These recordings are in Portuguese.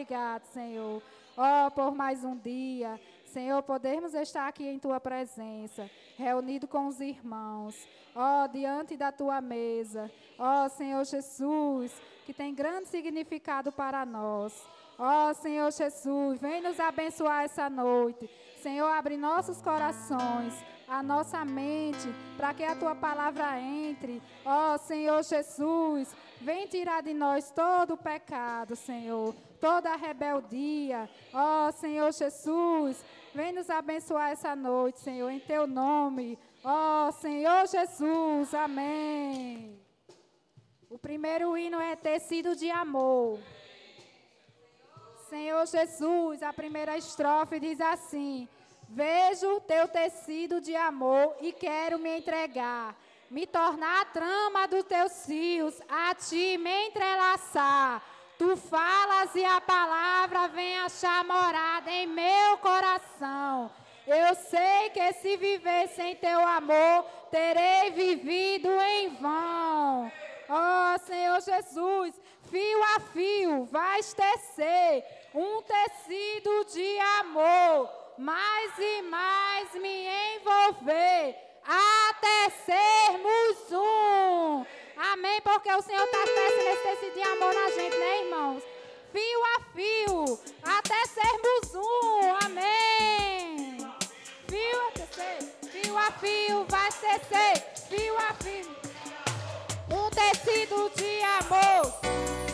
obrigado, Senhor. Ó, por mais um dia. Senhor, podermos estar aqui em Tua presença, reunido com os irmãos. Ó, diante da Tua mesa. Ó, Senhor Jesus, que tem grande significado para nós. Ó, Senhor Jesus, vem nos abençoar essa noite. Senhor, abre nossos corações, a nossa mente, para que a Tua palavra entre. Ó, Senhor Jesus, vem tirar de nós todo o pecado, Senhor, toda a rebeldia. Ó, Senhor Jesus, vem nos abençoar essa noite, Senhor, em Teu nome. Ó, Senhor Jesus, amém. O primeiro hino é Tecido de Amor. Senhor Jesus, a primeira estrofe diz assim: vejo teu tecido de amor e quero me entregar, me tornar a trama dos teus fios, a ti me entrelaçar. Tu falas e a palavra vem achar morada em meu coração. Eu sei que se viver sem teu amor, terei vivido em vão. Ó, Senhor Jesus, fio a fio vais tecer um tecido de amor, mais e mais me envolver, até sermos um. Amém, porque o Senhor está tecendo esse tecido de amor na gente, né, irmãos? Fio a fio, até sermos um. Amém. Fio a fio vai tecer, fio a fio. Um tecido de amor,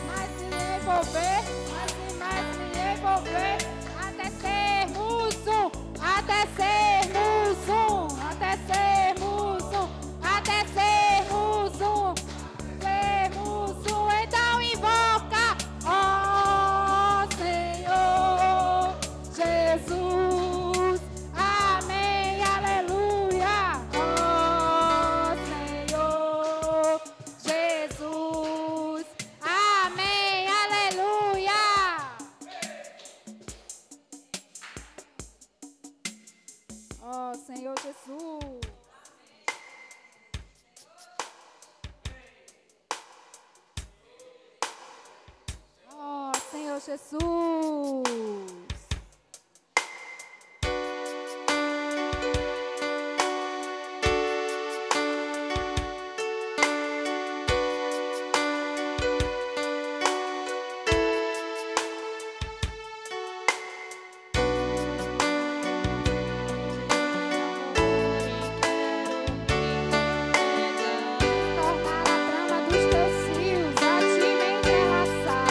mais me envolver, mais e mais me envolver, até sermos um, até sermos um, até sermos um, até sermos um, sermos um. Então invoca, ó Senhor Jesus, amém, aleluia, ó Senhor Jesus, amém, aleluia. Ó Senhor Jesus. Ó Senhor Jesus. Tornar a trama dos teus fios, a ti me entrelaçar.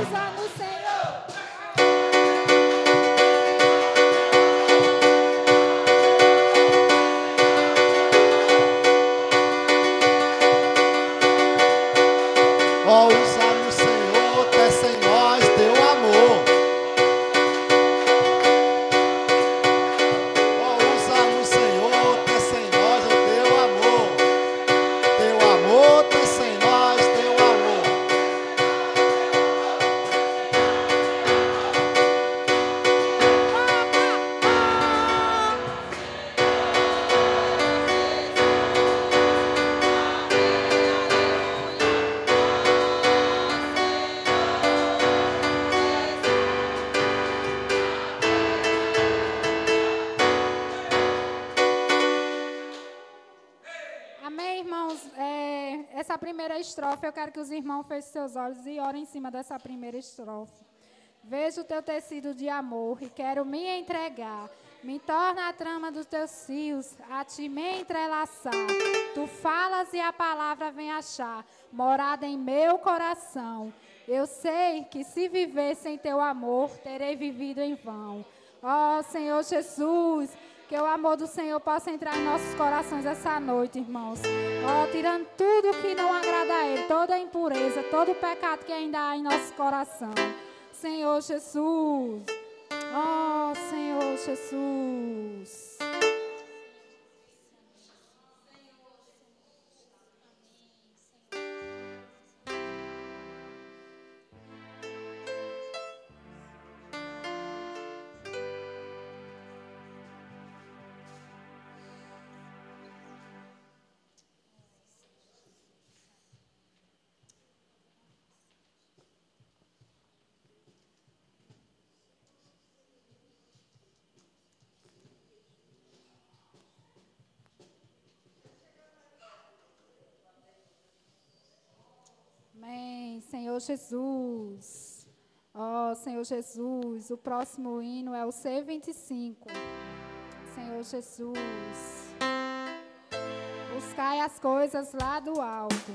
usa-nos, Senhor. Ó, usa-nos, Senhor, tece em nós teu amor. Ó, usa-nos, Senhor, tece em nós o teu amor. Teu amor, tece em nós teu amor. Amém, irmãos? Essa primeira estrofe, eu quero que os irmãos fechem seus olhos e orem em cima dessa primeira estrofe. Vejo o teu tecido de amor e quero me entregar. Me torna a trama dos teus fios, a ti me entrelaçar. Tu falas e a palavra vem achar, morada em meu coração. Eu sei que se viver sem teu amor, terei vivido em vão. Ó Senhor Jesus, que o amor do Senhor possa entrar em nossos corações essa noite, irmãos. Ó, tirando tudo que não agrada a Ele, toda a impureza, todo o pecado que ainda há em nosso coração. Senhor Jesus. Ó, Senhor Jesus. Amém, Senhor Jesus. Ó, Senhor Jesus, o próximo hino é o C25. Senhor Jesus. Buscai as coisas lá do alto.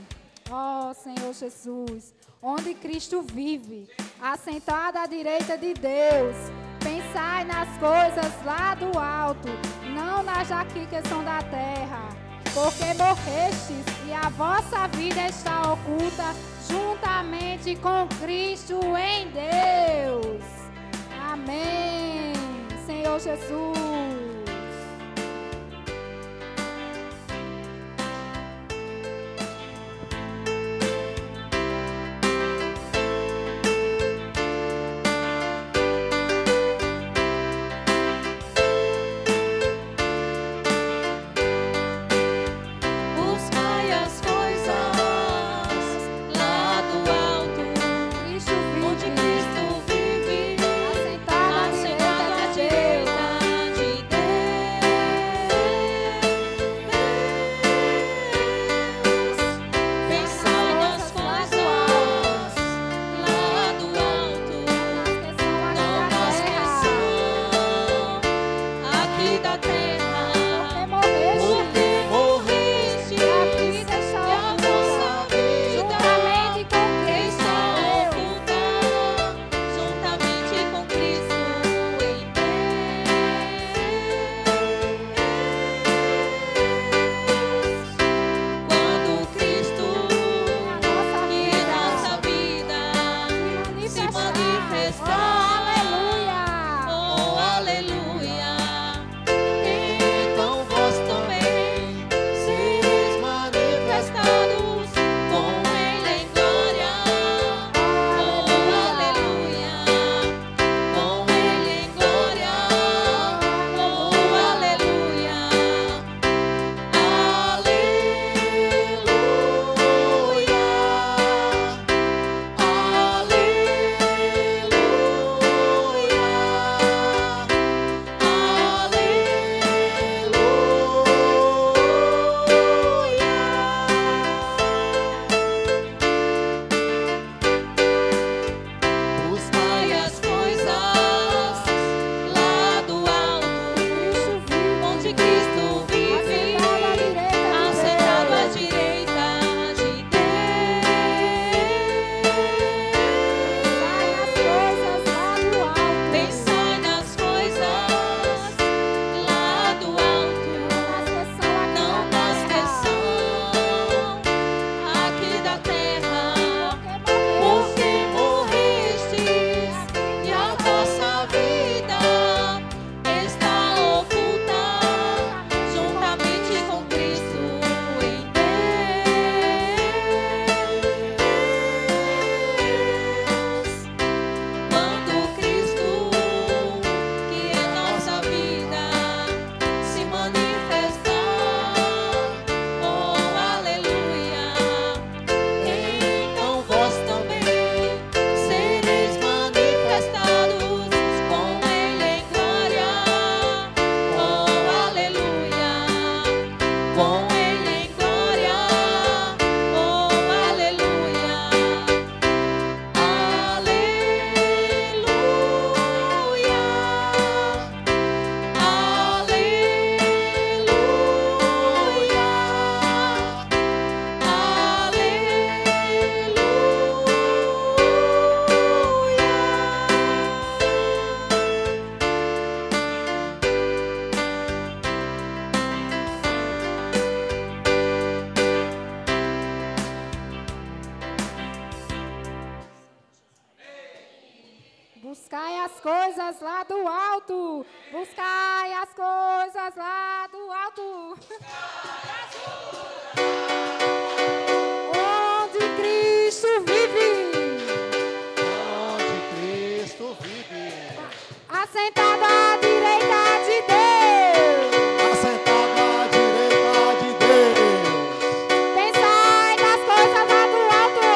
Ó, Senhor Jesus, onde Cristo vive, assentado à direita de Deus. Pensai nas coisas lá do alto, não nas daqui que são da terra. Porque morrestes e a vossa vida está oculta juntamente com Cristo em Deus. Amém. Senhor Jesus. Buscai as coisas lá do alto, onde Cristo vive, assentado à direita de Deus. Buscai as coisas lá do alto. Buscai as coisas lá do alto. Onde Cristo vive. Onde Cristo vive. Assentado à direita de Deus. Assentado à direita de Deus. Pensai nas coisas lá do alto.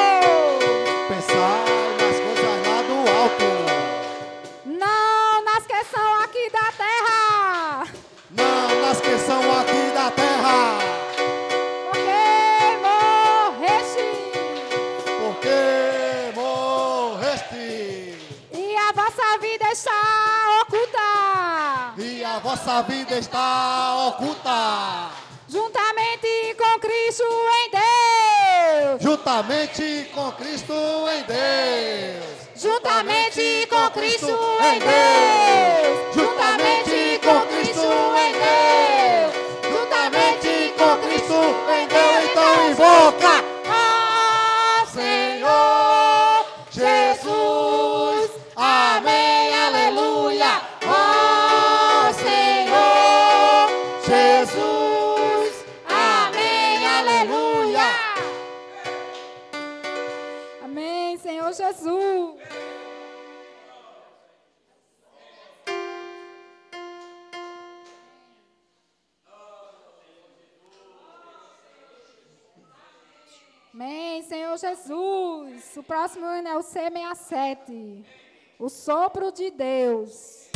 Pensai nas coisas lá do alto. Não nas que são aqui da terra. Não nas que são aqui da terra. Porque morreste. E a vossa vida está oculta. E a vossa vida está oculta. Juntamente com Cristo em Deus. Juntamente com Cristo em Deus. Juntamente com Cristo em Deus. Juntamente com Cristo em Deus. Juntamente com Cristo em Deus. Então invoca. Ah, Senhor Jesus. Amém, aleluia. Oh, Senhor Jesus. Amém, aleluia. Amém, Senhor Jesus. Amém, Senhor Jesus. O próximo hino é o C67. O sopro de Deus.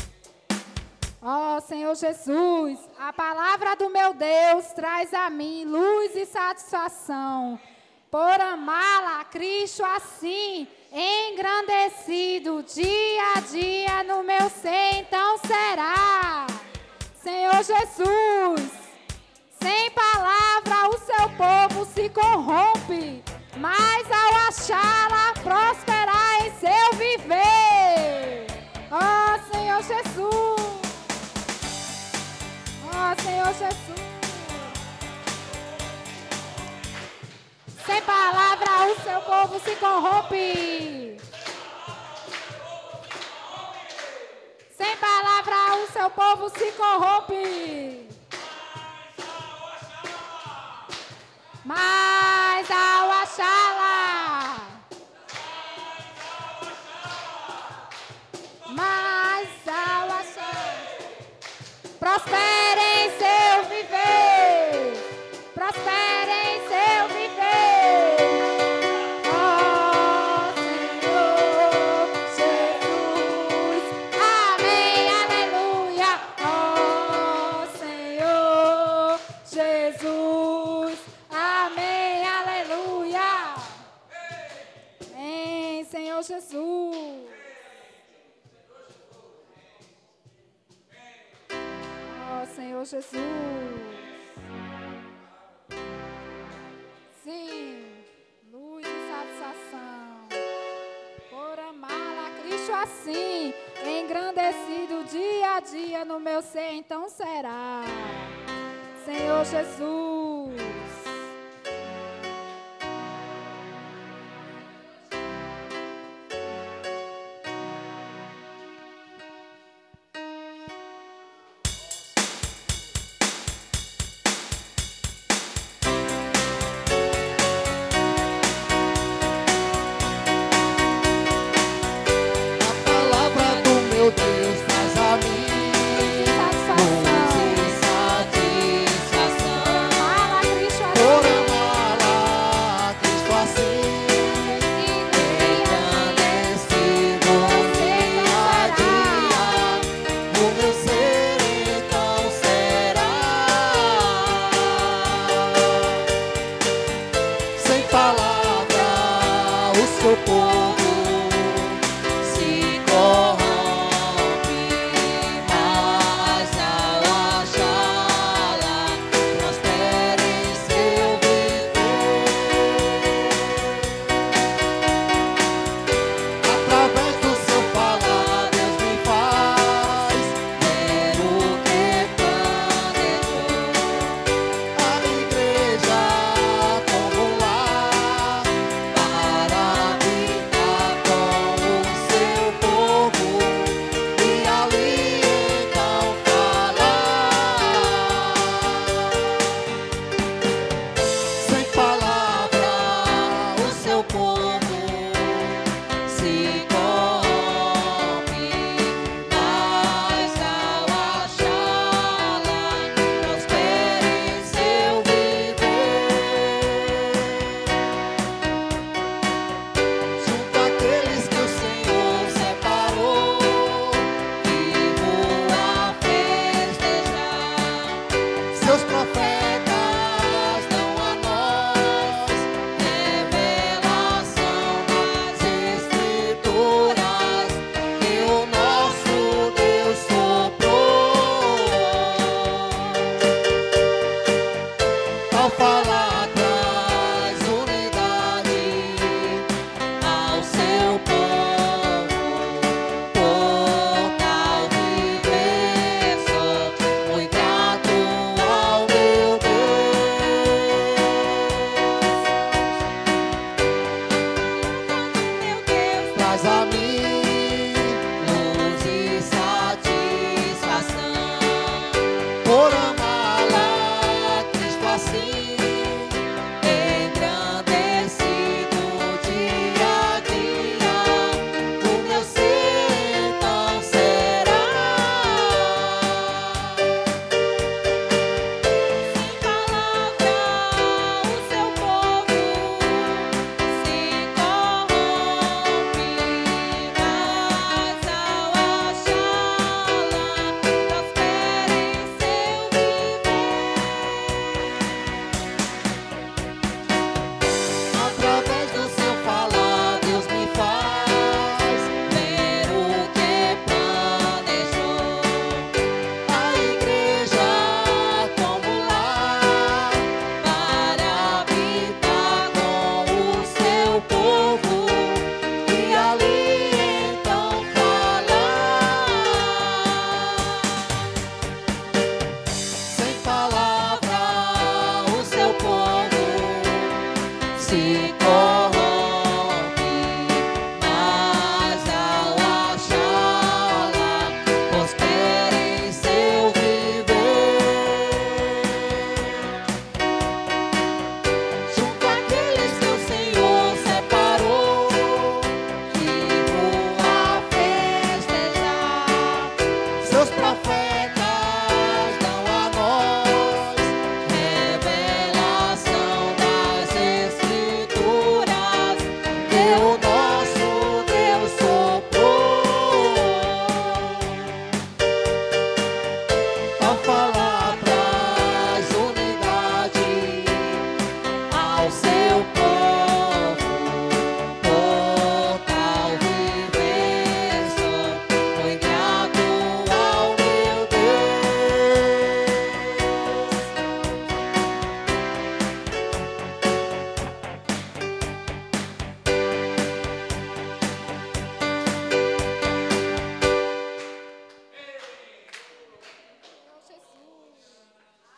Ó Senhor Jesus, a palavra do meu Deus traz a mim luz e satisfação. Por amá-la, Cristo assim, engrandecido, dia a dia no meu ser, então será. Senhor Jesus, sem palavra o seu povo se corrompe, mas ao achá-la prosperar em seu viver. Ó Senhor Jesus, ó Senhor Jesus. Sem palavra o seu povo se corrompe. Sem palavra o seu povo se corrompe. Mas ao achá-la, mas ao achar, prospera em seu viver, prospera em seu viver. Oh Senhor Jesus, amém, aleluia. Oh Senhor Jesus, amém, aleluia. Amém, Senhor Jesus. Oh, Senhor Jesus. Sim, luz e satisfação. Por amá-la, Cristo assim, engrandecido dia a dia no meu ser, então será. Senhor Jesus. A palavra do meu Deus traz a mim luz e satisfação. Amá-la, Cristo Por assim. amá-la, Cristo assim, engrandecido dia a dia, o meu ser então será. Sem palavra, o seu povo se corrompe, mas ao achá-la, prospera em seu viver. Através do seu falar, Deus me faz ver o que planejou. A igreja como um lar para habitar. povo se corrompe, mas ao achá-la, prospera em seu viver. Junto àqueles que o Senhor separou, Vivo a festejar, seus profetas dão a nós revelação das Escrituras que o nosso Deus soprou. Ao falar traz unidade ao seu povo, por tal viver sou muito grato ao meu Deus. Meu Deus, traz a mim luz e satisfação. por amá-la, Cristo assim. Engrandecido dia a dia, o meu ser então será. Sem palavra, o seu povo se corrompe, mas ao achá-la, prospera em seu Através do seu falar, Deus me faz ver o que planejou. a igreja como lar, Para habitar com o seu povo e ali então falar. Sem palavra, o seu povo se corrompe, mas ao achá-la, prospera em seu viver. junto àqueles que o Senhor separou, Vivo a festejar, seus profetas dão a nós revelação das Escrituras que o nosso Deus soprou. Ao falar traz unidade ao seu povo, por tal viver sou muito grato ao meu Deus.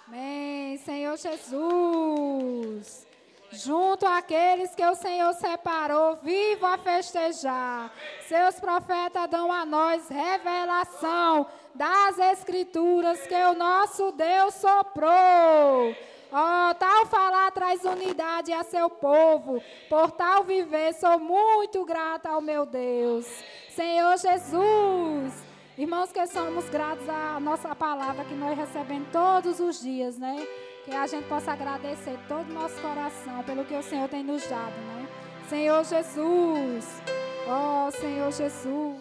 Amém, Senhor Jesus. Junto àqueles que o Senhor separou, vivo a festejar. Seus profetas dão a nós revelação das Escrituras que o nosso Deus soprou. Ó, tal falar traz unidade a seu povo, por tal viver sou muito grata ao meu Deus. Senhor Jesus. Irmãos, que somos gratos à nossa palavra que nós recebemos todos os dias, né? Que a gente possa agradecer todo o nosso coração pelo que o Senhor tem nos dado, né? Senhor Jesus, ó Senhor Jesus.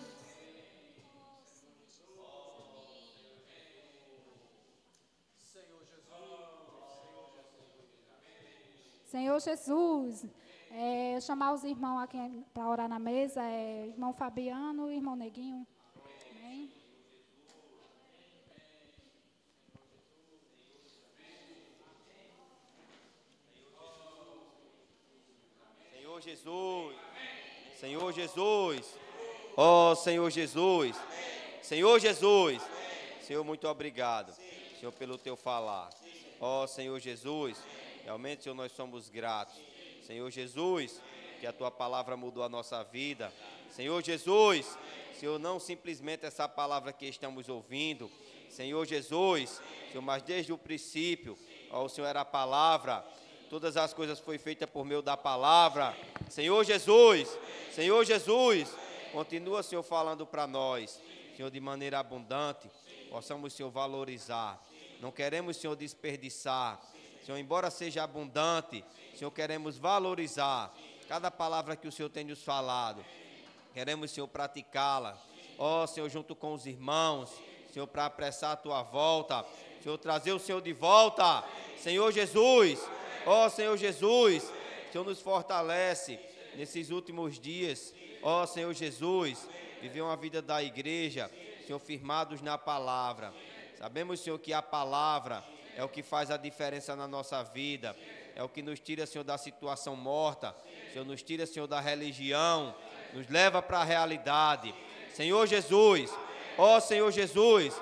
Senhor Jesus, eu chamar os irmãos aqui para orar na mesa, irmão Fabiano e irmão Neguinho. Amém. Senhor Jesus, Senhor Jesus, ó Senhor Jesus, Senhor Jesus, Senhor, muito obrigado, Senhor, pelo teu falar, ó Senhor Jesus, realmente, Senhor, nós somos gratos, Senhor Jesus, que a tua palavra mudou a nossa vida, Senhor Jesus, Senhor, não simplesmente essa palavra que estamos ouvindo, Senhor Jesus, Senhor, mas desde o princípio, ó, o Senhor era a palavra, Todas as coisas foi feita por meio da palavra. Senhor Jesus, Senhor Jesus, continua, Senhor, falando para nós, Senhor, de maneira abundante, possamos, Senhor, valorizar. Não queremos, Senhor, desperdiçar. Senhor, embora seja abundante, Senhor, queremos valorizar cada palavra que o Senhor tem nos falado. Queremos, Senhor, praticá-la. Ó, Senhor, junto com os irmãos, Senhor, para apressar a tua volta. Senhor, trazer o Senhor de volta. Senhor Jesus, ó, Senhor Jesus, Senhor, nos fortalece nesses últimos dias. Ó, Senhor Jesus, viver uma vida da igreja, Senhor, firmados na palavra. Sabemos, Senhor, que a palavra é o que faz a diferença na nossa vida. É o que nos tira, Senhor, da situação morta. Senhor, nos tira, Senhor, da religião. Nos leva para a realidade. Senhor Jesus, ó Senhor Jesus,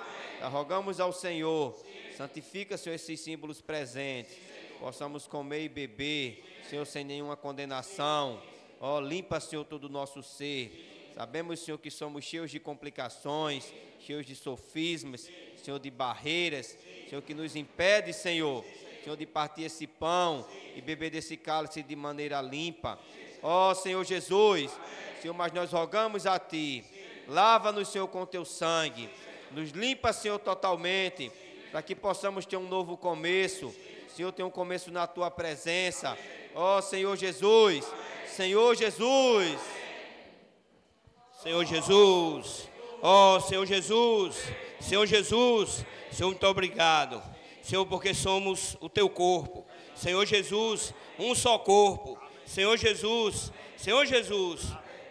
rogamos ao Senhor, santifica, Senhor, esses símbolos presentes. Possamos comer e beber, Senhor, sem nenhuma condenação. Ó, limpa, Senhor, todo o nosso ser. Sabemos, Senhor, que somos cheios de complicações, cheios de sofismas, Senhor, de barreiras, Senhor, que nos impede, Senhor, de partir esse pão e beber desse cálice de maneira limpa. Ó, Senhor Jesus, Senhor, mas nós rogamos a Ti, lava-nos, Senhor, com Teu sangue, nos limpa, Senhor, totalmente, para que possamos ter um novo começo, Senhor, ter um começo na Tua presença. Ó, Senhor Jesus, Senhor Jesus. Senhor Jesus, ó Senhor Jesus, Senhor Jesus, Senhor, muito obrigado, Senhor, porque somos o Teu corpo, Senhor Jesus, um só corpo, Senhor Jesus, Senhor Jesus,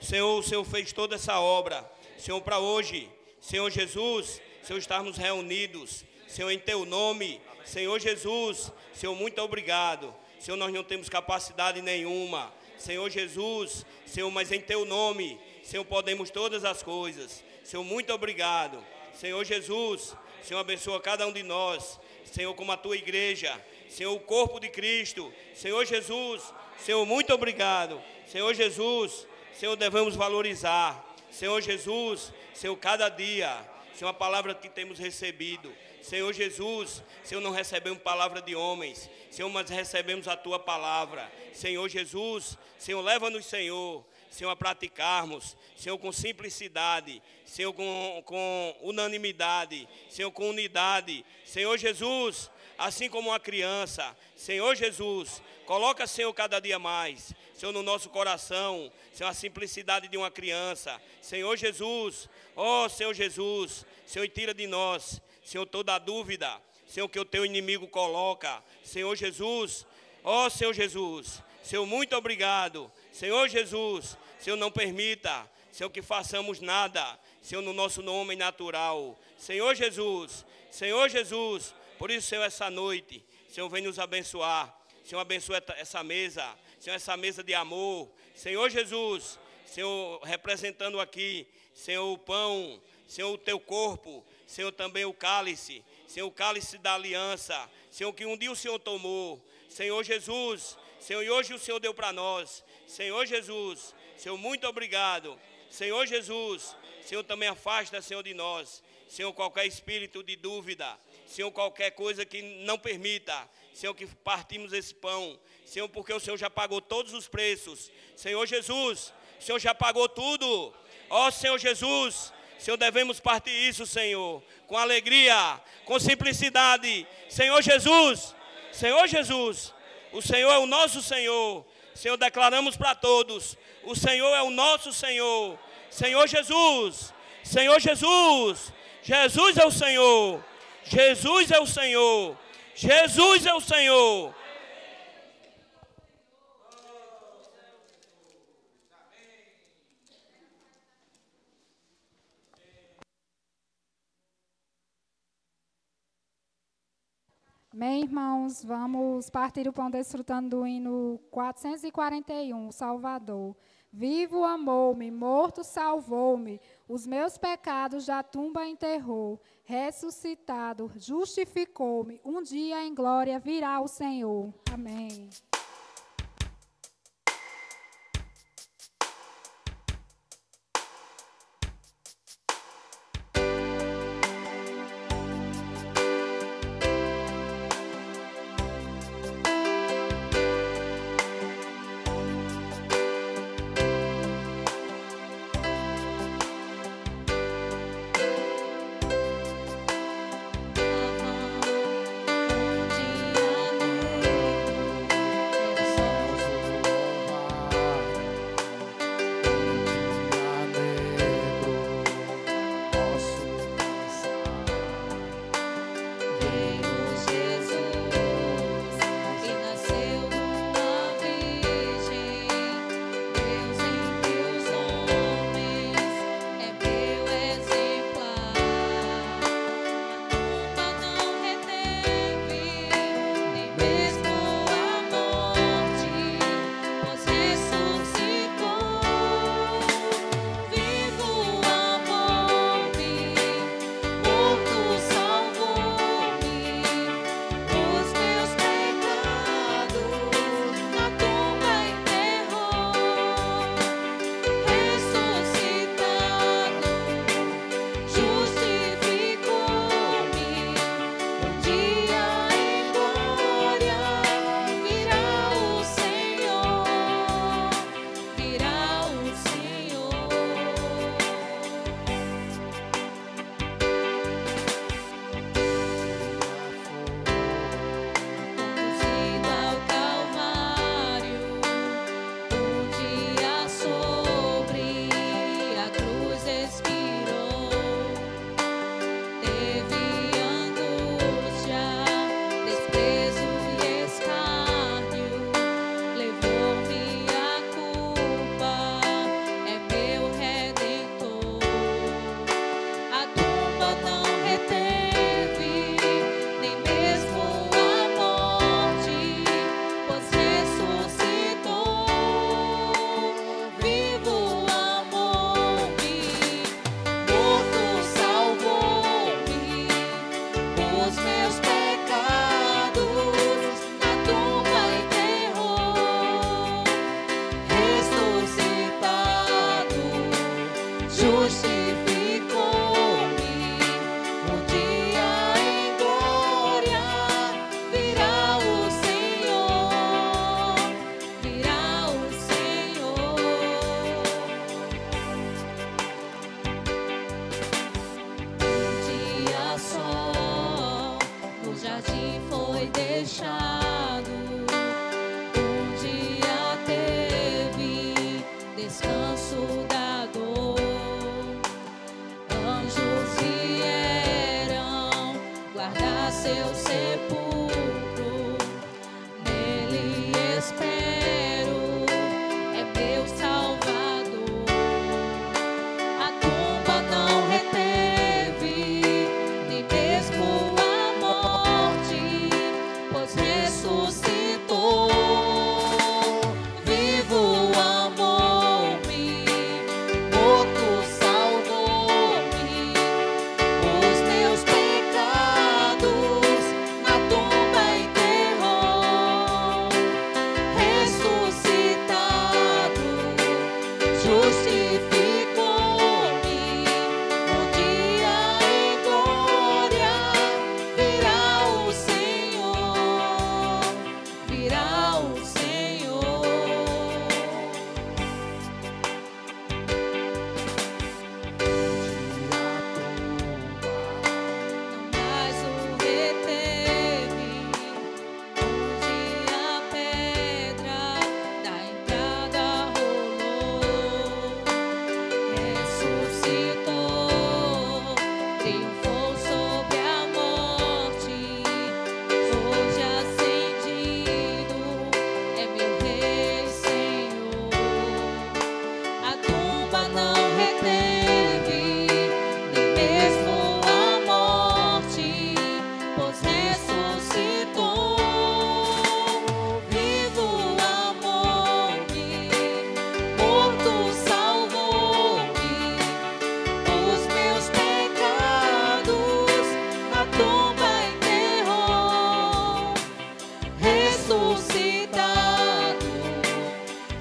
Senhor, o Senhor fez toda essa obra, Senhor, para hoje, Senhor Jesus, Senhor, estarmos reunidos, Senhor, em Teu nome, Senhor Jesus, Senhor, muito obrigado, Senhor, nós não temos capacidade nenhuma, Senhor Jesus, Senhor, mas em Teu nome, Senhor, podemos todas as coisas. Senhor, muito obrigado. Senhor Jesus, Senhor, abençoa cada um de nós. Senhor, como a Tua igreja. Senhor, o corpo de Cristo. Senhor Jesus, Senhor, muito obrigado. Senhor Jesus, Senhor, devemos valorizar. Senhor Jesus, Senhor, cada dia, Senhor, a palavra que temos recebido. Senhor Jesus, Senhor, não recebemos palavra de homens. Senhor, mas recebemos a Tua palavra. Senhor Jesus, Senhor, leva-nos, Senhor, Senhor, a praticarmos, Senhor, com simplicidade, Senhor, com unanimidade, Senhor, com unidade. Senhor Jesus, assim como uma criança, Senhor Jesus, coloca, Senhor, cada dia mais, Senhor, no nosso coração, Senhor, a simplicidade de uma criança. Senhor Jesus, ó Senhor Jesus, Senhor, tira de nós, Senhor, toda a dúvida, Senhor, que o Teu inimigo coloca. Senhor Jesus, ó Senhor Jesus, Senhor, muito obrigado. Senhor Jesus, Senhor, não permita, Senhor, que façamos nada, Senhor, no nosso nome natural. Senhor Jesus, por isso, Senhor, essa noite, Senhor, vem nos abençoar. Senhor, abençoa essa mesa, Senhor, essa mesa de amor. Senhor Jesus, Senhor, representando aqui, Senhor, o pão, Senhor, o Teu corpo, Senhor, também o cálice, Senhor, o cálice da aliança, Senhor, que um dia o Senhor tomou. Senhor Jesus, Senhor, e hoje o Senhor deu para nós. Senhor Jesus, Senhor, muito obrigado. Senhor Jesus, Senhor, também afasta, Senhor, de nós, Senhor, qualquer espírito de dúvida, Senhor, qualquer coisa que não permita, Senhor, que partimos esse pão, Senhor, porque o Senhor já pagou todos os preços. Senhor Jesus, o Senhor já pagou tudo. Ó Senhor Jesus, Senhor, devemos partir isso, Senhor, com alegria, com simplicidade. Senhor Jesus, o Senhor é o nosso Senhor. Senhor, declaramos para todos, o Senhor é o nosso Senhor. Senhor Jesus, Jesus é o Senhor, Jesus é o Senhor, Jesus é o Senhor. Amém, irmãos, vamos partir o pão desfrutando do hino 441, Salvador. Vivo amou-me, morto salvou-me, os meus pecados da tumba enterrou, ressuscitado, justificou-me, um dia em glória virá o Senhor. Amém.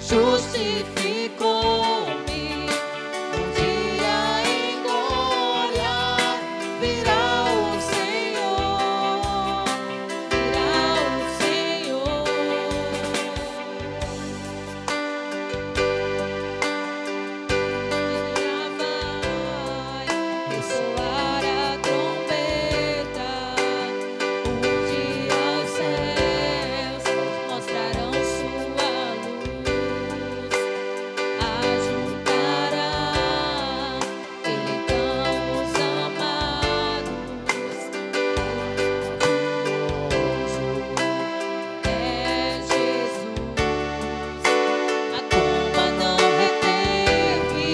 justificou-me. Um dia em glória virá o Senhor, virá o Senhor. Vai ressoar a trombeta, um dia os céus mostrarão sua luz, ajuntará ele tão os amados. É Jesus, a tumba não reteve,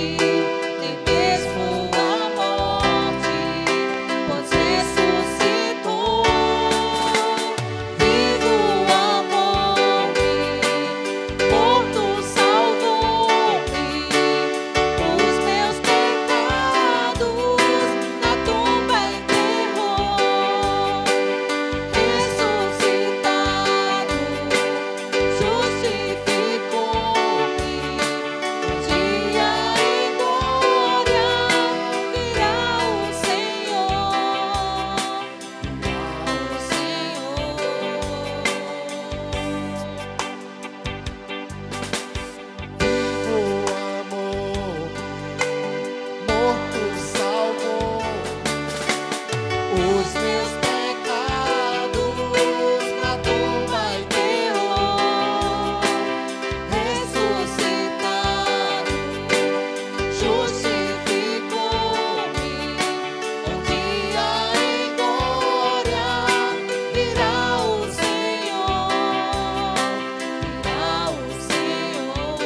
nem mesmo a morte, pois ressuscitou. Vivo amou-me, morto salvou-me, os meus pecados na tumba enterrou. Ressuscitado, justificou-me. Um dia em glória virá o Senhor, Vivo amor, morto salvou os meus pecados na tumba enterrou. Ressuscitado, justificou-me. Um dia em glória virá o Senhor, virá o Senhor.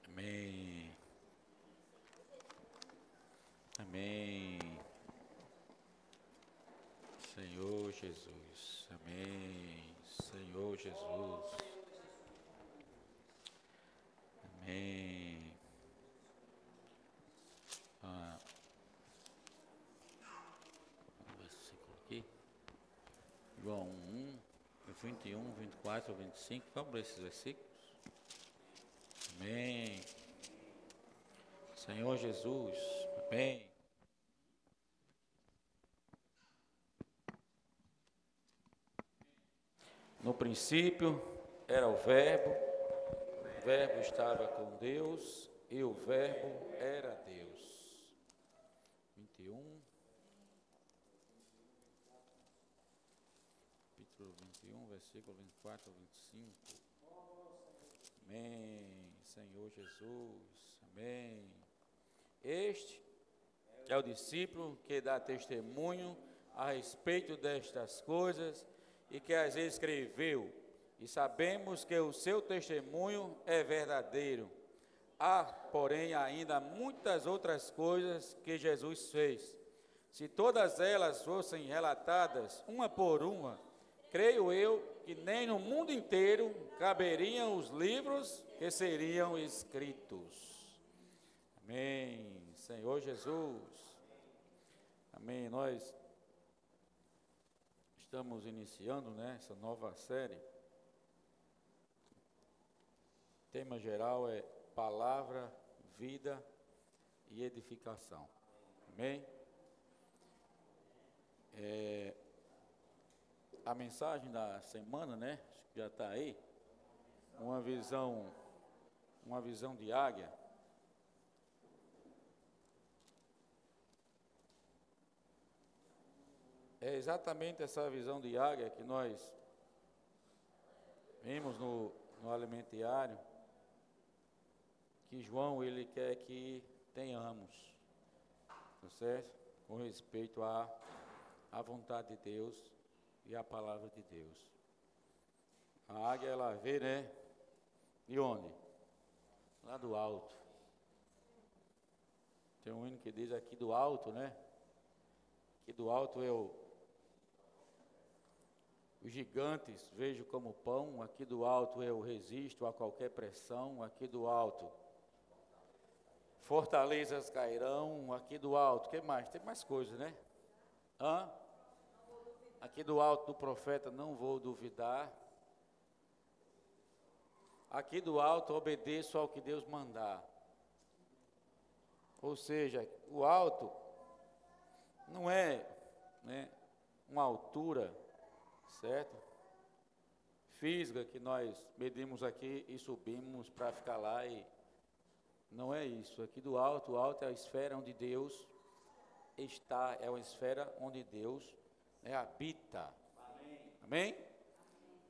Amém. Amém. Senhor Jesus. Amém. Senhor Jesus. Amém. Um versículo aqui. João 1, 21, 24, 25. Vamos ler esses versículos? Amém. Senhor Jesus. Amém. No princípio era o Verbo estava com Deus e o Verbo era Deus. 21. Capítulo 21, versículo 24 ao 25. Amém. Senhor Jesus. Amém. Este é o discípulo que dá testemunho a respeito destas coisas e que as escreveu, e sabemos que o seu testemunho é verdadeiro. Há, porém, ainda muitas outras coisas que Jesus fez. Se todas elas fossem relatadas, uma por uma, creio eu que nem no mundo inteiro caberiam os livros que seriam escritos. Amém. Senhor Jesus. Amém. Nós estamos iniciando, né, essa nova série. O tema geral é palavra, vida e edificação. Amém? A mensagem da semana, né, já está aí, uma visão de águia. É exatamente essa visão de águia que nós vimos no alimento diário, que João, ele quer que tenhamos, tá certo? Com respeito à vontade de Deus e à palavra de Deus. A águia, ela vê, né? De onde? Lá do alto. Tem um hino que diz aqui do alto, né? Aqui do alto os gigantes vejo como pão, aqui do alto eu resisto a qualquer pressão, aqui do alto fortalezas cairão, aqui do alto, o que mais? Tem mais coisas, né? Aqui do alto do profeta não vou duvidar, aqui do alto obedeço ao que Deus mandar. Ou seja, o alto não é, né, uma altura, certo? Física que nós medimos aqui e subimos para ficar lá, e não é isso. Aqui do alto, o alto é a esfera onde Deus está, é uma esfera onde Deus, né, habita. Amém?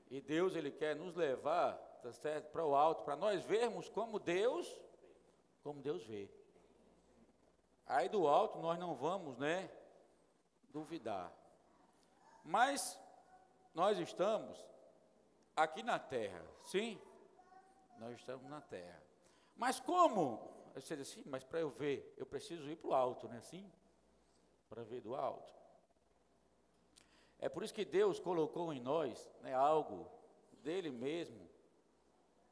E Deus, ele quer nos levar, tá certo, para o alto, para nós vermos como Deus vê. Aí do alto nós não vamos, né, duvidar. Mas nós estamos aqui na terra, sim? Nós estamos na terra. Mas como? Você diz assim, mas para eu ver, eu preciso ir para o alto, né? Sim? Para ver do alto. É por isso que Deus colocou em nós, né, algo dele mesmo,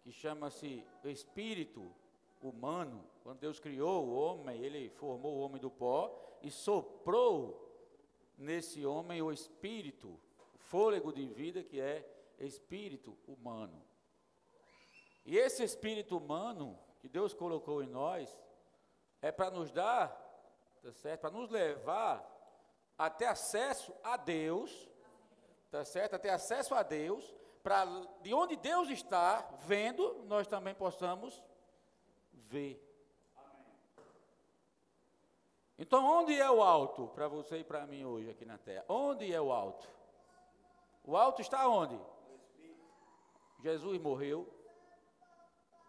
que chama-se espírito humano. Quando Deus criou o homem, ele formou o homem do pó e soprou nesse homem o espírito, fôlego de vida, que é espírito humano. E esse espírito humano que Deus colocou em nós é para nos dar, tá certo? Para nos levar até acesso a Deus, tá certo? Até acesso a Deus, para de onde Deus está vendo, nós também possamos ver. Então, onde é o alto para você e para mim hoje aqui na terra? Onde é o alto? O alto está onde? Jesus morreu,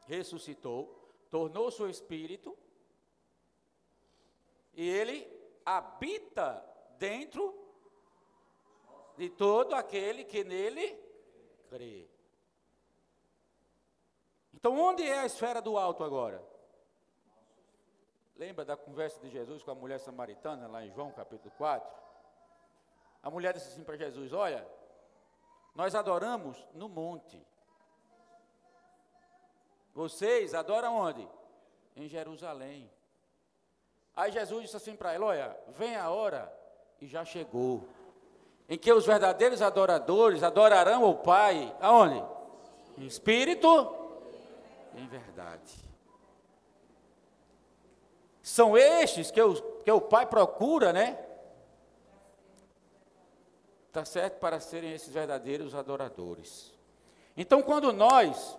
ressuscitou, tornou seu espírito e ele habita dentro de todo aquele que nele crê. Então, onde é a esfera do alto agora? Lembra da conversa de Jesus com a mulher samaritana, lá em João capítulo 4? A mulher disse assim para Jesus: olha, nós adoramos no monte. Vocês adoram onde? Em Jerusalém. Aí Jesus disse assim para ela: olha, vem a hora, e já chegou, em que os verdadeiros adoradores adorarão o Pai, aonde? Em espírito e em verdade. São estes que o Pai procura, né? Tá certo? Para serem esses verdadeiros adoradores. Então, quando nós,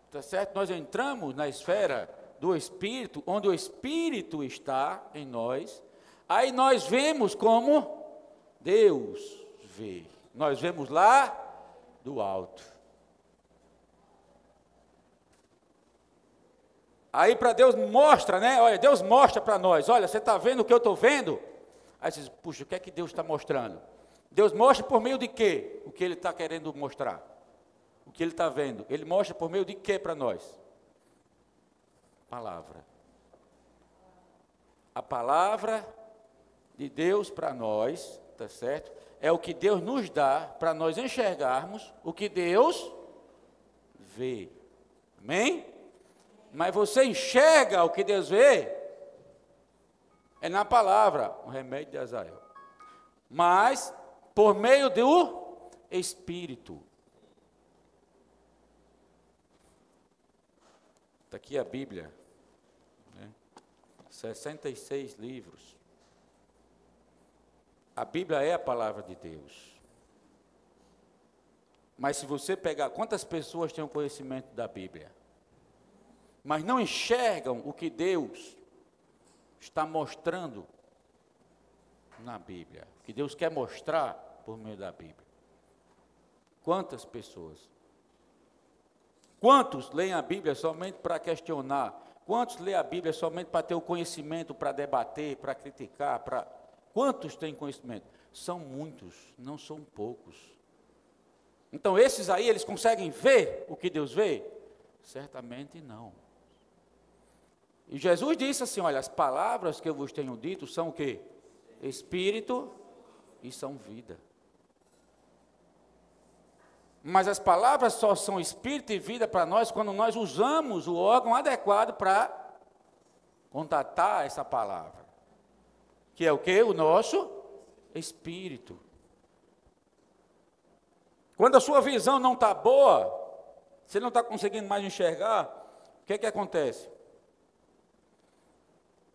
tá certo? Nós entramos na esfera do Espírito, onde o Espírito está em nós, aí nós vemos como Deus vê. Nós vemos lá do alto. Aí para Deus mostra, né? Olha, Deus mostra para nós. Olha, você está vendo o que eu estou vendo? Aí você diz, puxa, o que é que Deus está mostrando? Deus mostra por meio de quê? O que Ele está querendo mostrar. O que Ele está vendo. Ele mostra por meio de quê para nós? Palavra. A palavra de Deus para nós, tá certo? É o que Deus nos dá para nós enxergarmos o que Deus vê. Amém? Mas você enxerga o que Deus vê, é na palavra, o remédio de Azael. Mas, por meio do Espírito. Está aqui a Bíblia, né? 66 livros. A Bíblia é a palavra de Deus. Mas se você pegar, quantas pessoas têm o conhecimento da Bíblia? Mas não enxergam o que Deus está mostrando na Bíblia, que Deus quer mostrar por meio da Bíblia. Quantas pessoas? Quantos leem a Bíblia somente para questionar? Quantos leem a Bíblia somente para ter o conhecimento, para debater, para criticar? Quantos têm conhecimento? São muitos, não são poucos. Então esses aí, eles conseguem ver o que Deus vê? Certamente não. E Jesus disse assim, olha, as palavras que eu vos tenho dito são o quê? Espírito e são vida. Mas as palavras só são espírito e vida para nós quando nós usamos o órgão adequado para contatar essa palavra. Que é o quê? O nosso espírito. Quando a sua visão não está boa, você não está conseguindo mais enxergar, o que acontece?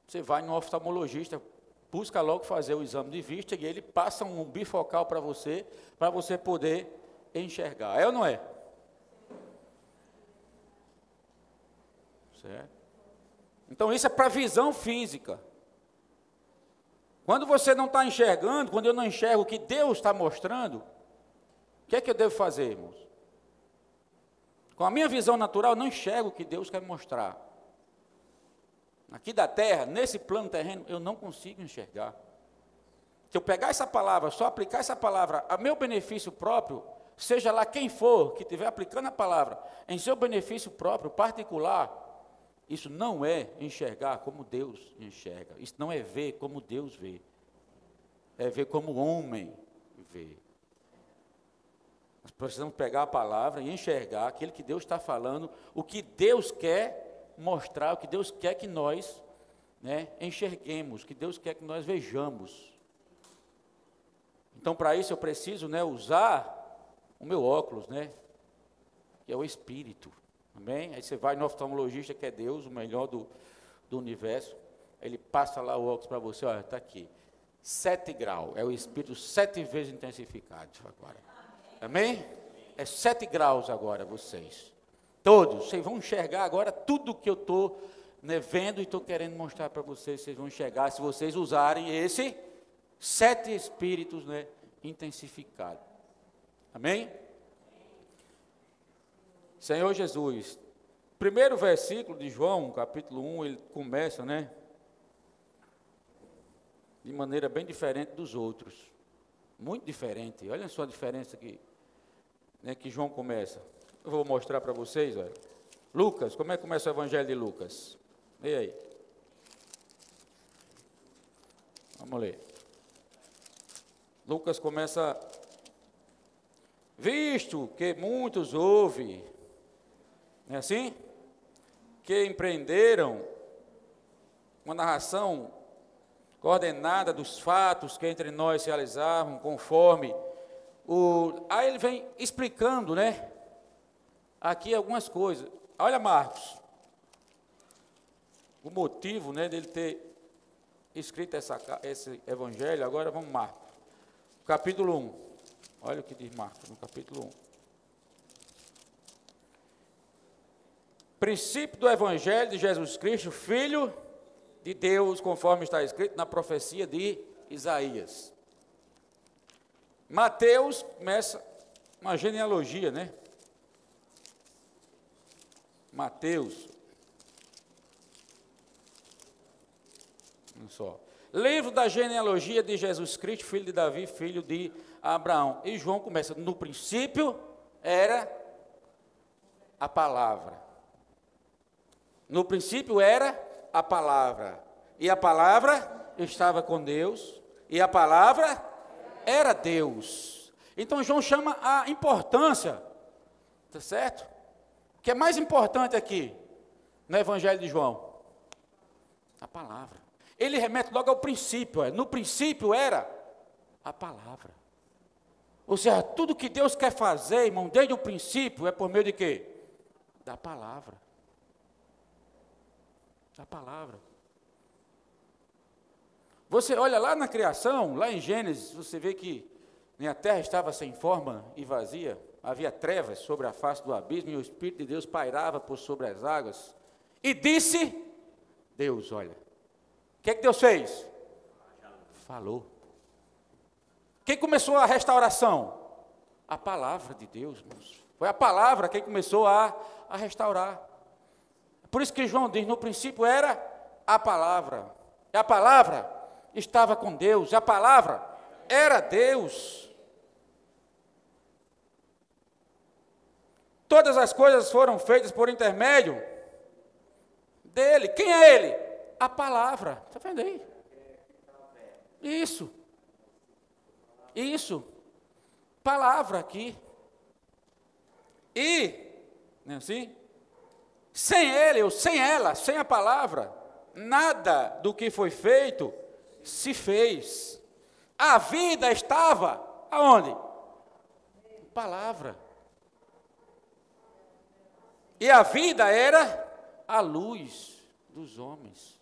Você vai no oftalmologista, busca logo fazer o exame de vista e ele passa um bifocal para você poder enxergar. É ou não é? Certo? Então isso é para visão física. Quando você não está enxergando, quando eu não enxergo o que Deus está mostrando, o que é que eu devo fazer, irmãos? Com a minha visão natural, eu não enxergo o que Deus quer mostrar. Aqui da terra, nesse plano terreno, eu não consigo enxergar. Se eu pegar essa palavra, só aplicar essa palavra a meu benefício próprio, seja lá quem for que estiver aplicando a palavra em seu benefício próprio, particular, isso não é enxergar como Deus enxerga. Isso não é ver como Deus vê. É ver como o homem vê. Nós precisamos pegar a palavra e enxergar aquilo que Deus está falando, o que Deus quer mostrar, o que Deus quer que nós, enxerguemos, o que Deus quer que nós vejamos. Então, para isso eu preciso, usar o meu óculos, que é o Espírito. Amém? Aí você vai no oftalmologista, que é Deus, o melhor do universo. Ele passa lá o óculos para você, olha, está aqui. 7 graus, é o Espírito 7 vezes intensificado agora. Amém? É 7 graus agora, vocês. Todos, vocês vão enxergar agora tudo que eu estou vendo e estou querendo mostrar para vocês. Vocês vão enxergar se vocês usarem esse 7 Espíritos intensificados. Amém? Senhor Jesus, primeiro versículo de João, capítulo 1, ele começa, de maneira bem diferente dos outros. Muito diferente. Olha só a diferença aqui, que João começa. Eu vou mostrar para vocês, olha. Lucas, como é que começa o evangelho de Lucas? Leia aí. Vamos ler. Lucas começa, visto que muitos ouvem, não é assim? Que empreenderam uma narração coordenada dos fatos que entre nós se realizavam, conforme Aí ele vem explicando, aqui algumas coisas. Olha Marcos, o motivo, dele ter escrito esse evangelho. Agora vamos Marcos, capítulo 1. Olha o que diz Marcos no capítulo 1. Princípio do evangelho de Jesus Cristo, Filho de Deus, conforme está escrito na profecia de Isaías. Mateus começa uma genealogia, Mateus. Olha só. Livro da genealogia de Jesus Cristo, filho de Davi, filho de Abraão. E João começa, no princípio era a palavra. No princípio era a palavra. E a palavra estava com Deus. E a palavra era Deus. Então João chama a importância, tá certo? O que é mais importante aqui no evangelho de João? A palavra. Ele remete logo ao princípio. No princípio era a palavra. Ou seja, tudo que Deus quer fazer, irmão, desde o princípio, é por meio de quê? Da palavra. Da palavra. Você olha lá na criação, lá em Gênesis, você vê que a terra estava sem forma e vazia, havia trevas sobre a face do abismo e o Espírito de Deus pairava por sobre as águas. E disse Deus, olha, o que é que Deus fez? Falou. Quem começou a restauração? A palavra de Deus, irmãos. Foi a palavra quem começou a restaurar. Por isso que João diz, no princípio era a palavra. E a palavra estava com Deus. E a palavra era Deus. Todas as coisas foram feitas por intermédio dele. Quem é ele? A palavra. Está vendo aí? Isso. Isso. Palavra aqui. E, não é assim? Sem ele ou sem ela, sem a palavra, nada do que foi feito se fez. A vida estava aonde? Palavra. E a vida era a luz dos homens.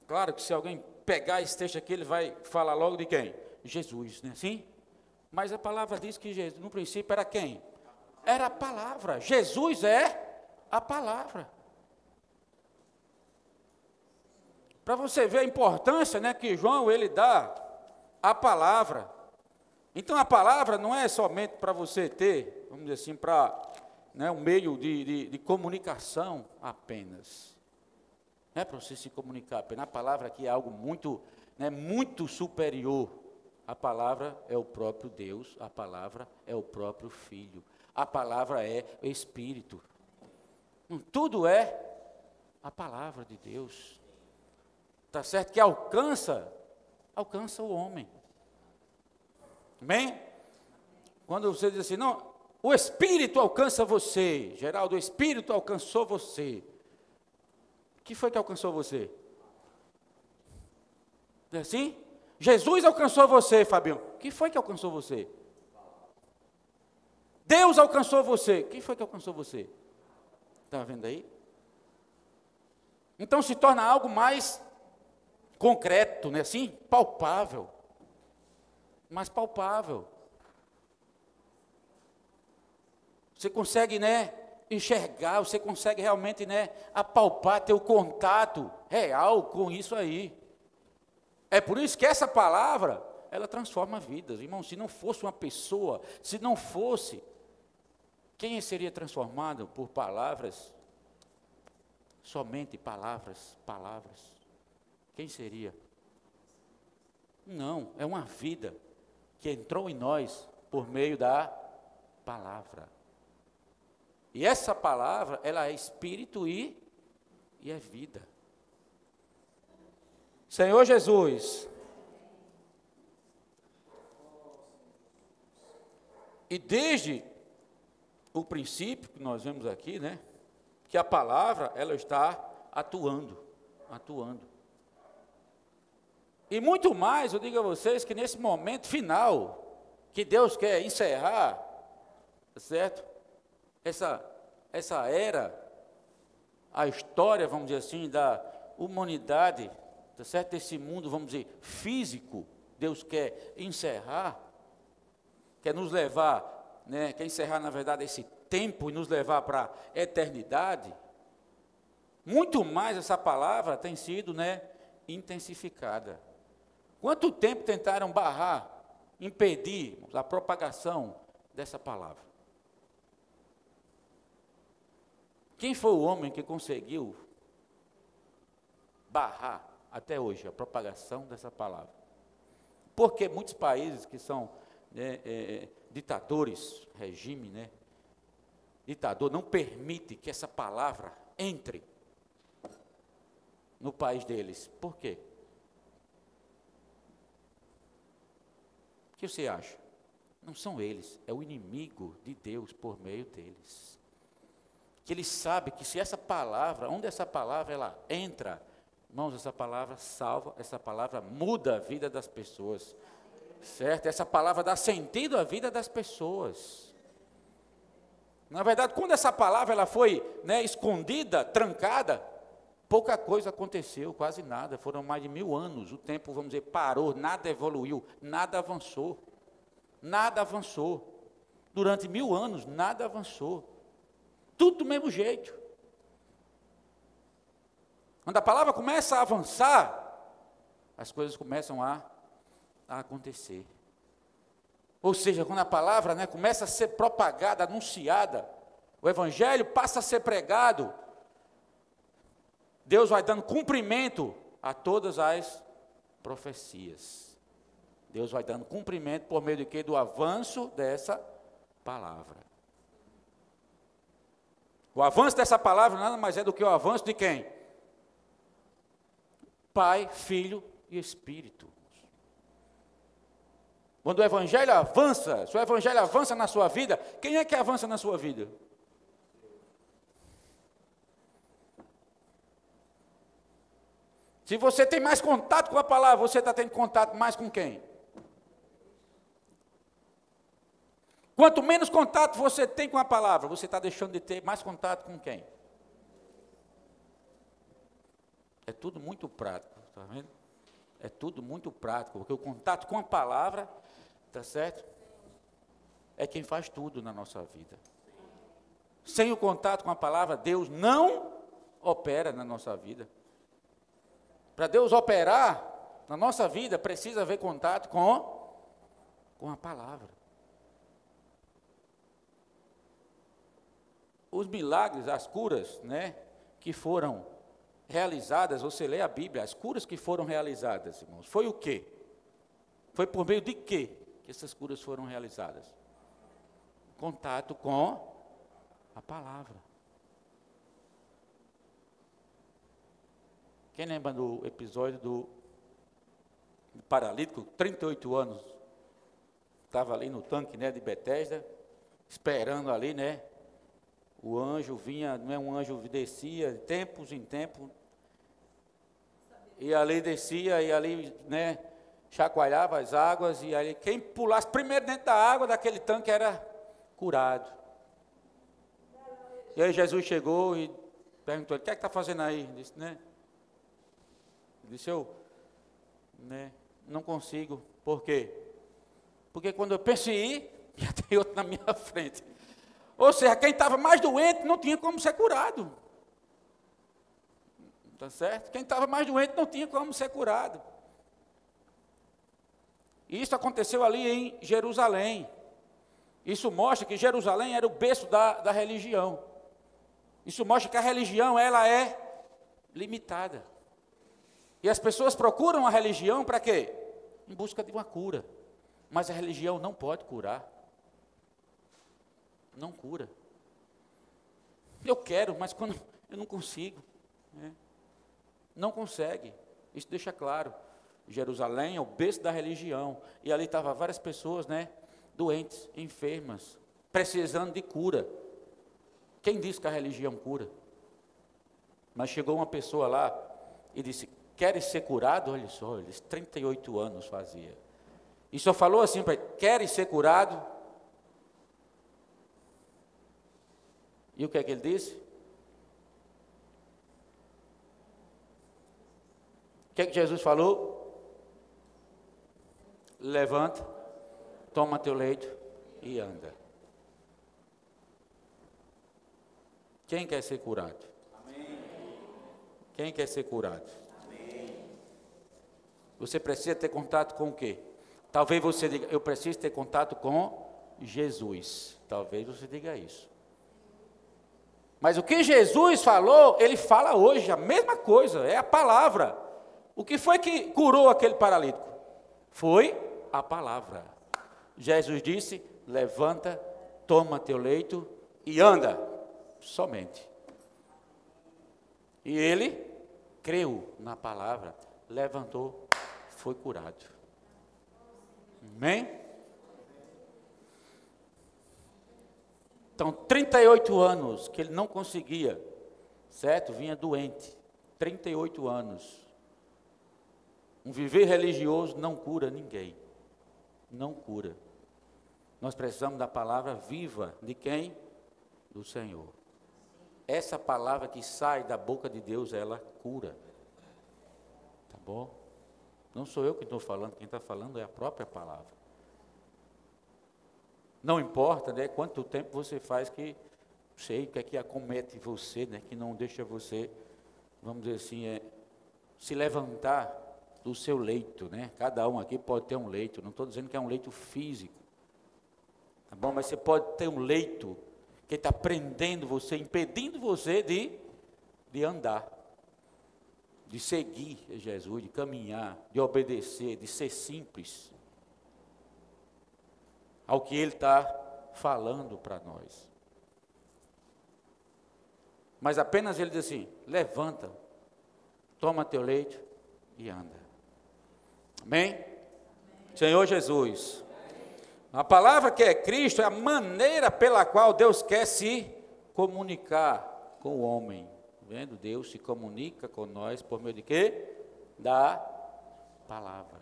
Claro que se alguém pegar esse texto aqui, ele vai falar logo de quem? Jesus, não é assim? Mas a palavra diz que Jesus, no princípio era quem? Era a palavra. Jesus é a palavra. Para você ver a importância, né, que João ele dá à palavra. Então a palavra não é somente para você ter, vamos dizer assim, para, né, um meio de comunicação apenas. Não é para você se comunicar apenas. A palavra aqui é algo muito, né, muito superior. A palavra é o próprio Deus, a palavra é o próprio Filho, a palavra é o Espírito. Tudo é a palavra de Deus. Está certo que alcança o homem. Amém? Quando você diz assim, não, o Espírito alcança você, Geraldo, o Espírito alcançou você. O que foi que alcançou você? Não é assim? Jesus alcançou você, Fabião. O que foi que alcançou você? Deus alcançou você. O que foi que alcançou você? Está vendo aí? Então se torna algo mais concreto, não é assim? Palpável. Mais palpável. Você consegue, né, enxergar, você consegue realmente, né, apalpar, ter o contato real com isso aí. É por isso que essa palavra, ela transforma vidas. Irmão, se não fosse uma pessoa, se não fosse, quem seria transformado por palavras? Somente palavras, palavras. Quem seria? Não, é uma vida que entrou em nós por meio da palavra. E essa palavra, ela é espírito e é vida. Senhor Jesus, e desde o princípio que nós vemos aqui, né, que a palavra, ela está atuando. E muito mais, eu digo a vocês, que nesse momento final, que Deus quer encerrar, certo? Essa era, a história, vamos dizer assim, da humanidade, tá certo? Desse mundo, vamos dizer, físico, Deus quer encerrar, quer nos levar, né, quer encerrar, na verdade, esse tempo e nos levar para a eternidade. Muito mais essa palavra tem sido, né, intensificada. Quanto tempo tentaram barrar, impedir a propagação dessa palavra? Quem foi o homem que conseguiu barrar até hoje a propagação dessa palavra? Porque muitos países que são, né, ditadores, regime, né, ditador, não permite que essa palavra entre no país deles. Por quê? O que você acha? Não são eles, é o inimigo de Deus por meio deles. Que ele sabe que se essa palavra, onde essa palavra ela entra, irmãos, essa palavra salva, essa palavra muda a vida das pessoas, certo? Essa palavra dá sentido à vida das pessoas. Na verdade, quando essa palavra ela foi, né, escondida, trancada, pouca coisa aconteceu, quase nada. Foram mais de 1000 anos. O tempo, vamos dizer, parou, nada evoluiu, nada avançou. Nada avançou. Durante 1000 anos, nada avançou. Tudo do mesmo jeito. Quando a palavra começa a avançar, as coisas começam a a acontecer. Ou seja, quando a palavra, né, começa a ser propagada, anunciada, o evangelho passa a ser pregado, Deus vai dando cumprimento a todas as profecias. Deus vai dando cumprimento por meio de quê? Do avanço dessa palavra. O avanço dessa palavra nada mais é do que o avanço de quem? Pai, Filho e Espírito. Quando o evangelho avança, se o evangelho avança na sua vida, quem é que avança na sua vida? Se você tem mais contato com a palavra, você está tendo contato mais com quem? Quanto menos contato você tem com a palavra, você está deixando de ter mais contato com quem? É tudo muito prático, está vendo? É tudo muito prático, porque o contato com a palavra, está certo? É quem faz tudo na nossa vida. Sem o contato com a palavra, Deus não opera na nossa vida. Para Deus operar na nossa vida, precisa haver contato com a palavra. Os milagres, as curas, né, que foram realizadas, você lê a Bíblia, as curas que foram realizadas, irmãos, foi o quê? Foi por meio de quê que essas curas foram realizadas? Contato com a palavra. Quem lembra do episódio do paralítico, 38 anos, estava ali no tanque, né, de Betesda, esperando ali, né, o anjo vinha, não é um anjo descia, de tempos em tempos, e ali descia, e ali, né, chacoalhava as águas, e ali quem pulasse primeiro dentro da água daquele tanque era curado. E aí Jesus chegou e perguntou, o que é que está fazendo aí? Ele disse, né? Ele disse, eu, né, não consigo. Por quê? Porque quando eu penso em ir, já tem outro na minha frente. Ou seja, quem estava mais doente não tinha como ser curado. Está certo? Quem estava mais doente não tinha como ser curado. E isso aconteceu ali em Jerusalém. Isso mostra que Jerusalém era o berço da religião. Isso mostra que a religião, ela é limitada. E as pessoas procuram a religião para quê? Em busca de uma cura. Mas a religião não pode curar. Não cura. Eu quero, mas quando eu não consigo. Né? Não consegue. Isso deixa claro. Jerusalém é o berço da religião. E ali estavam várias pessoas, né, doentes, enfermas, precisando de cura. Quem disse que a religião cura? Mas chegou uma pessoa lá e disse, queres ser curado? Olha só, eles 38 anos fazia. E só falou assim para ele, queres ser curado? E o que é que ele disse? O que é que Jesus falou? Levanta, toma teu leito e anda. Quem quer ser curado? Amém. Quem quer ser curado? Amém. Você precisa ter contato com o quê? Talvez você diga, eu preciso ter contato com Jesus. Talvez você diga isso. Mas o que Jesus falou, ele fala hoje, a mesma coisa, é a palavra. O que foi que curou aquele paralítico? Foi a palavra. Jesus disse, levanta, toma teu leito e anda, somente. E ele creu na palavra, levantou, foi curado. Amém? Então, 38 anos que ele não conseguia, certo? Vinha doente, 38 anos. Um viver religioso não cura ninguém, não cura. Nós precisamos da palavra viva, de quem? Do Senhor. Essa palavra que sai da boca de Deus, ela cura. Tá bom? Não sou eu que estou falando, quem está falando é a própria palavra. Não importa, né, quanto tempo você faz que, sei, que é que acomete você, né, que não deixa você, vamos dizer assim, se levantar do seu leito, né? Cada um aqui pode ter um leito, não estou dizendo que é um leito físico, tá bom? Mas você pode ter um leito que está prendendo você, impedindo você de andar, de seguir Jesus, de caminhar, de obedecer, de ser simples ao que Ele está falando para nós. Mas apenas Ele diz assim: levanta, toma teu leito e anda. Amém? Senhor Jesus, a palavra que é Cristo é a maneira pela qual Deus quer se comunicar com o homem. Vendo? Deus se comunica com nós por meio de quê? Da palavra.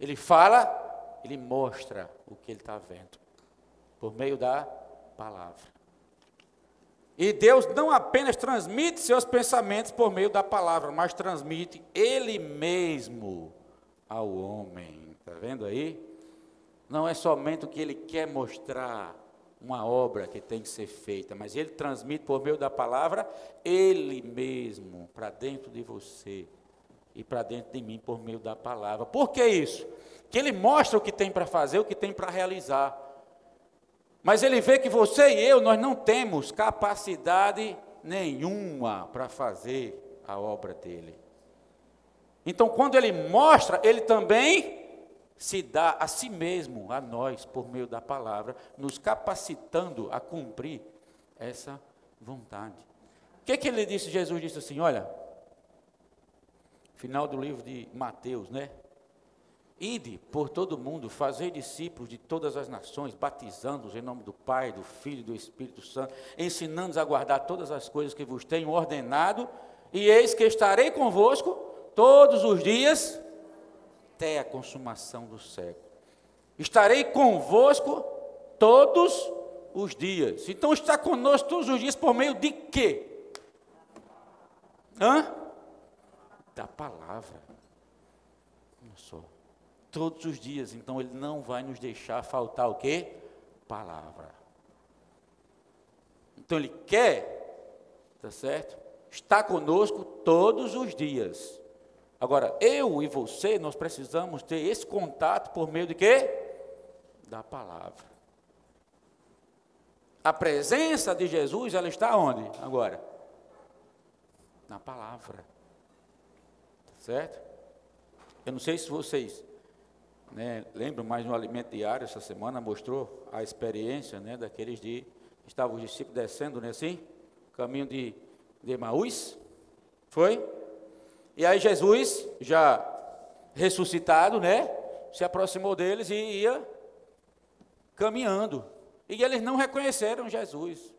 Ele fala, Ele mostra o que Ele está vendo, por meio da palavra. E Deus não apenas transmite seus pensamentos por meio da palavra, mas transmite Ele mesmo ao homem. Está vendo aí? Não é somente o que Ele quer mostrar, uma obra que tem que ser feita, mas Ele transmite por meio da palavra Ele mesmo para dentro de você e para dentro de mim por meio da palavra. Por que isso? Que Ele mostra o que tem para fazer, o que tem para realizar. Mas Ele vê que você e eu, nós não temos capacidade nenhuma para fazer a obra dEle. Então, quando Ele mostra, Ele também se dá a si mesmo, a nós, por meio da palavra, nos capacitando a cumprir essa vontade. O que Ele disse? Jesus disse assim, olha, final do livro de Mateus, né? Ide por todo mundo, fazei discípulos de todas as nações, batizando-os em nome do Pai, do Filho e do Espírito Santo, ensinando-os a guardar todas as coisas que vos tenho ordenado, e eis que estarei convosco todos os dias, até a consumação do século. Estarei convosco todos os dias. Então está conosco todos os dias por meio de quê? Da palavra. Olha só. Todos os dias, então Ele não vai nos deixar faltar o quê? Palavra. Então Ele quer, tá certo? Está conosco todos os dias. Agora, eu e você, nós precisamos ter esse contato por meio de quê? Da palavra. A presença de Jesus, ela está onde agora? Na palavra. Certo? Eu não sei se vocês lembram, mas no Alimento Diário, essa semana, mostrou a experiência daqueles que estavam os discípulos descendo, assim, caminho de Emaús. Foi? E aí Jesus, já ressuscitado, se aproximou deles e ia caminhando. E eles não reconheceram Jesus.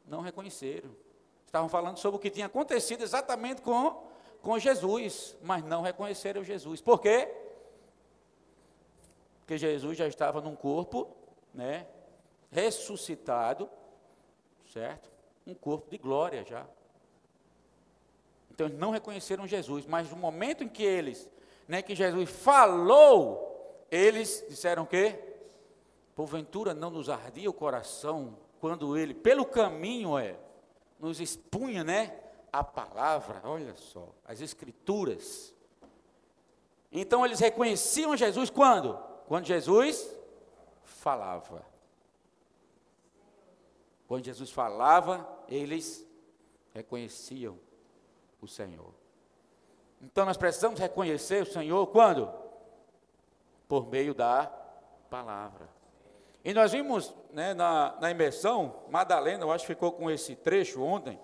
Não reconheceram. Estavam falando sobre o que tinha acontecido exatamente com Jesus, mas não reconheceram Jesus. Por quê? Porque Jesus já estava num corpo, ressuscitado, certo? Um corpo de glória já. Então, eles não reconheceram Jesus, mas no momento em que eles, que Jesus falou, eles disseram o quê? Porventura não nos ardia o coração, quando Ele, pelo caminho, nos expunha, a palavra, olha só, as Escrituras. Então, eles reconheciam Jesus quando? Quando Jesus falava. Quando Jesus falava, eles reconheciam o Senhor. Então nós precisamos reconhecer o Senhor quando? Por meio da palavra. E nós vimos na imersão, Madalena, eu acho que ficou com esse trecho ontem.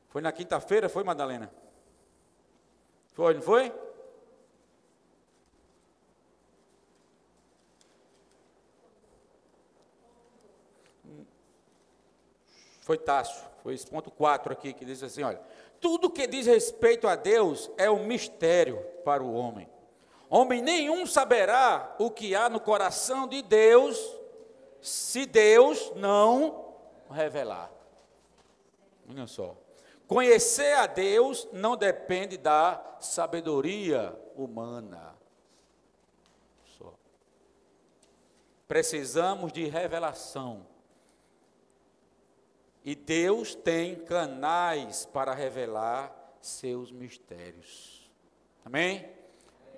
Foi na quinta-feira, foi, Madalena? Foi, não foi? Foi Tássio, foi esse ponto 4 aqui, que diz assim, olha, tudo que diz respeito a Deus é um mistério para o homem. Homem nenhum saberá o que há no coração de Deus, se Deus não revelar. Olha só. Conhecer a Deus não depende da sabedoria humana. Só. Precisamos de revelação. E Deus tem canais para revelar seus mistérios. Amém?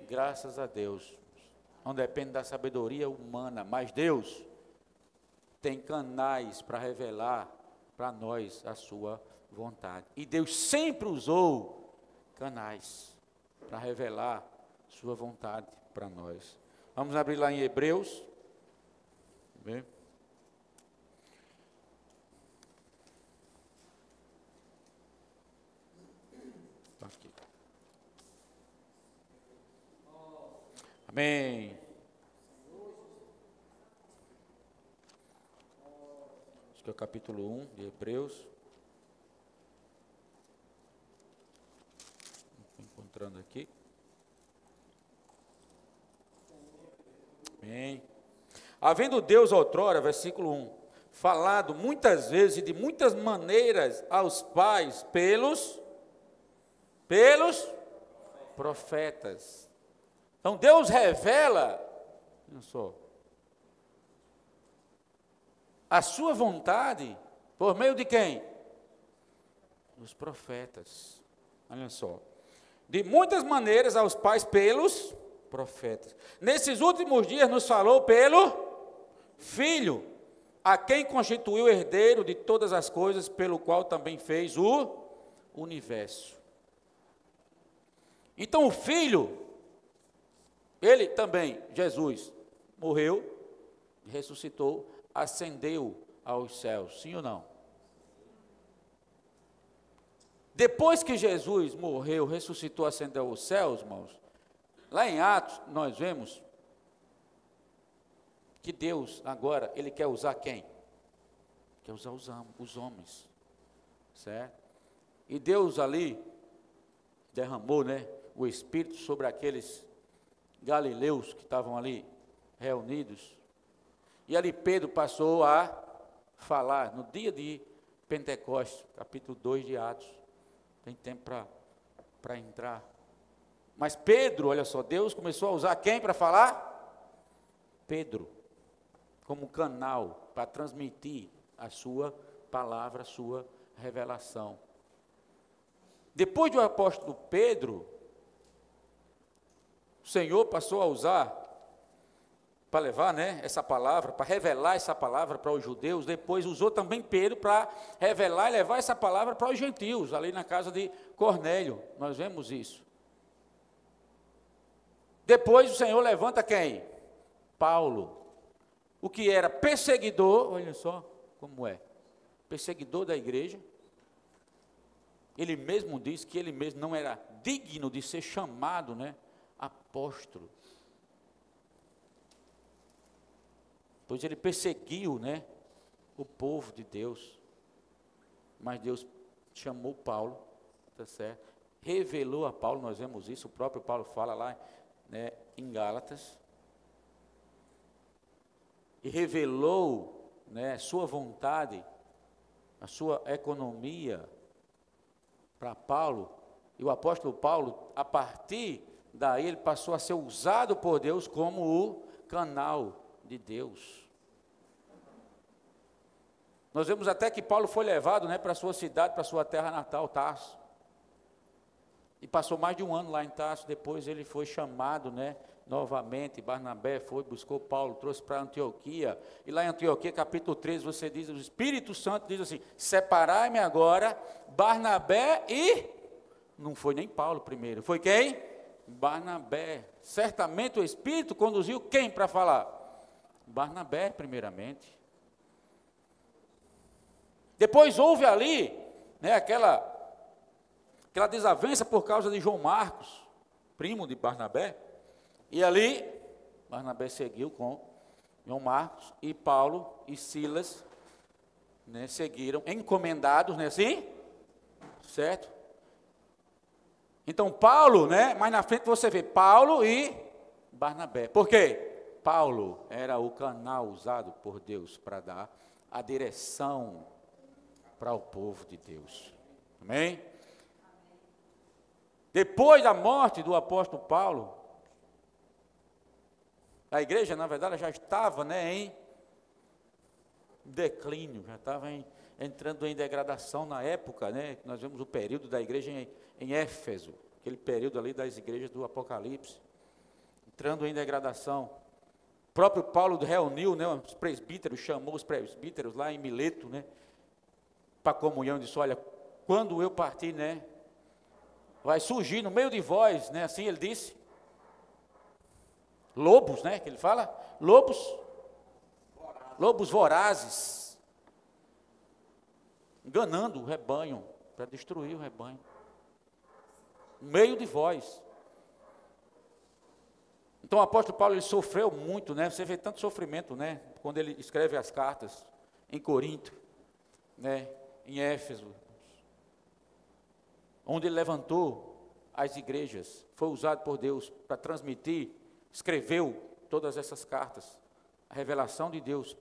Graças a Deus. Não depende da sabedoria humana, mas Deus tem canais para revelar para nós a sua vontade. E Deus sempre usou canais para revelar sua vontade para nós. Vamos abrir lá em Hebreus. Bem. Aqui. Amém. Acho que é o capítulo 1 de Hebreus. Estou encontrando aqui. Amém. Havendo Deus outrora, versículo 1, falado muitas vezes e de muitas maneiras aos pais pelos profetas. Então Deus revela, olha só, a sua vontade por meio de quem? Dos profetas. Olha só. De muitas maneiras aos pais pelos profetas. Nesses últimos dias nos falou pelo Filho, a quem constituiu herdeiro de todas as coisas, pelo qual também fez o universo. Então o Filho, ele também, Jesus, morreu, ressuscitou, ascendeu aos céus, sim ou não? Depois que Jesus morreu, ressuscitou, ascendeu aos céus, irmãos, lá em Atos nós vemos que Deus agora, Ele quer usar quem? Quer usar os homens, certo? E Deus ali derramou, né, o Espírito sobre aqueles galileus que estavam ali reunidos. E ali Pedro passou a falar no dia de Pentecostes, capítulo 2 de Atos. Tem tempo para entrar. Mas Pedro, olha só, Deus começou a usar quem para falar? Pedro, como canal para transmitir a sua palavra, a sua revelação. Depois do apóstolo Pedro, o Senhor passou a usar para levar, né, essa palavra, para revelar essa palavra para os judeus. Depois usou também Pedro para revelar e levar essa palavra para os gentios, ali na casa de Cornélio. Nós vemos isso. Depois o Senhor levanta quem? Paulo. O que era perseguidor, olha só como é, perseguidor da igreja. Ele mesmo diz que ele mesmo não era digno de ser chamado, né, apóstolo. Pois ele perseguiu, né, o povo de Deus. Mas Deus chamou Paulo, tá certo? Revelou a Paulo, nós vemos isso, o próprio Paulo fala lá, né, em Gálatas. E revelou, né, sua vontade, a sua economia para Paulo. E o apóstolo Paulo, a partir daí, ele passou a ser usado por Deus como o canal de Deus. Nós vemos até que Paulo foi levado, né, para a sua cidade, para a sua terra natal, Tarso. E passou mais de um ano lá em Tarso. Depois ele foi chamado, né, novamente. Barnabé foi, buscou Paulo, trouxe para Antioquia. E lá em Antioquia, capítulo 13, você diz, o Espírito Santo diz assim: separai-me agora Barnabé e... Não foi nem Paulo primeiro, foi quem? Barnabé. Certamente o Espírito conduziu quem para falar? Barnabé, primeiramente. Depois houve ali, né, aquela desavença por causa de João Marcos, primo de Barnabé. E ali, Barnabé seguiu com João Marcos, e Paulo e Silas, né, seguiram, encomendados, né, assim? Certo? Então, Paulo, né, mais na frente você vê Paulo e Barnabé. Por quê? Paulo era o canal usado por Deus para dar a direção para o povo de Deus. Amém? Depois da morte do apóstolo Paulo, a igreja, na verdade, já estava, né, em declínio, já estava em entrando em degradação na época, né? Nós vemos o período da igreja em Éfeso, aquele período ali das igrejas do Apocalipse, entrando em degradação. O próprio Paulo reuniu, né, os presbíteros, chamou os presbíteros lá em Mileto, né, para a comunhão, disse, olha, quando eu partir, né, vai surgir no meio de vós, né, assim ele disse, lobos, né, que ele fala, lobos vorazes, enganando o rebanho, para destruir o rebanho, no meio de vós. Então o apóstolo Paulo, ele sofreu muito, né? Você vê tanto sofrimento, né? Quando ele escreve as cartas em Corinto, né? Em Éfeso, onde ele levantou as igrejas, foi usado por Deus para transmitir, escreveu todas essas cartas, a revelação de Deus,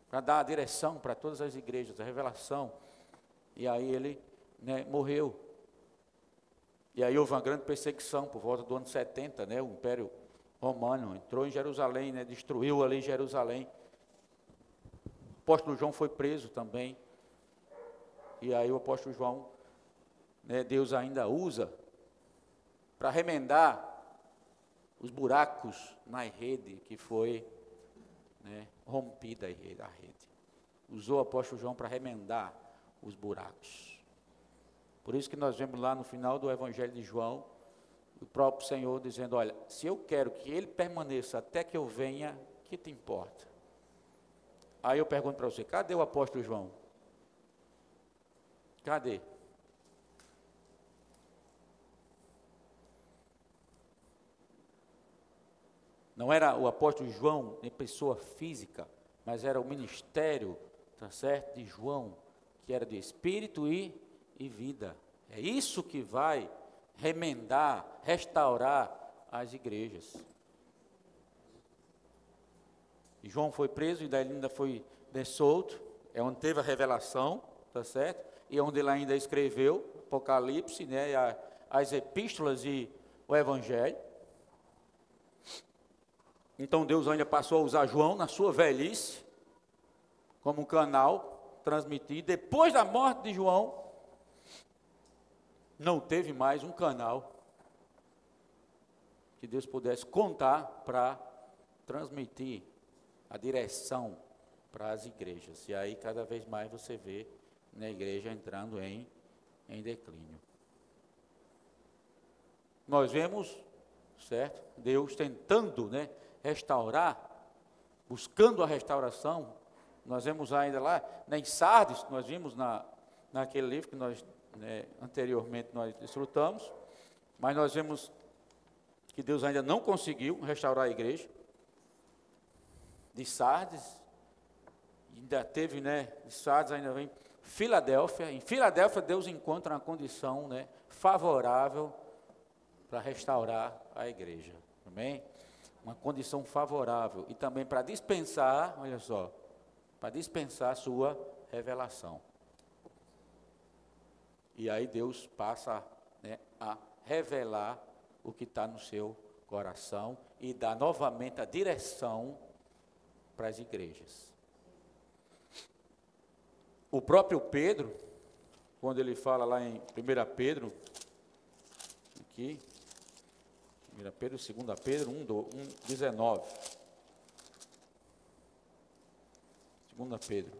para dar a direção para todas as igrejas, a revelação. E aí ele, né, morreu. E aí houve uma grande perseguição por volta do ano 70, né? O Império Romano entrou em Jerusalém, né, destruiu ali Jerusalém. O apóstolo João foi preso também. E aí o apóstolo João, né, Deus ainda usa para remendar os buracos na rede que foi, né, rompida a rede. Usou o apóstolo João para remendar os buracos. Por isso que nós vemos lá no final do Evangelho de João, o próprio Senhor dizendo, olha, se eu quero que ele permaneça até que eu venha, que te importa? Aí eu pergunto para você, cadê o apóstolo João? Cadê? Não era o apóstolo João em pessoa física, mas era o ministério, tá certo, de João, que era de espírito e vida. É isso que vai remendar, restaurar as igrejas. E João foi preso e daí ele ainda foi solto, é onde teve a revelação, tá certo? E onde ele ainda escreveu Apocalipse, né, as epístolas e o Evangelho. Então Deus ainda passou a usar João na sua velhice como um canal transmitir. Depois da morte de João, não teve mais um canal que Deus pudesse contar para transmitir a direção para as igrejas. E aí cada vez mais você vê na igreja entrando em declínio. Nós vemos, certo, Deus tentando, né, restaurar, buscando a restauração. Nós vemos ainda lá, em Sardes, nós vimos naquele livro que nós, né, anteriormente nós desfrutamos, mas nós vemos que Deus ainda não conseguiu restaurar a igreja de Sardes, ainda teve, né, de Sardes ainda vem Filadélfia. Em Filadélfia Deus encontra uma condição, né, favorável para restaurar a igreja, amém? Uma condição favorável e também para dispensar, olha só, para dispensar a sua revelação. E aí Deus passa, né, a revelar o que está no seu coração e dá novamente a direção para as igrejas. O próprio Pedro, quando ele fala lá em 1 Pedro, aqui, 1 Pedro, 2 Pedro 1:19. 2 Pedro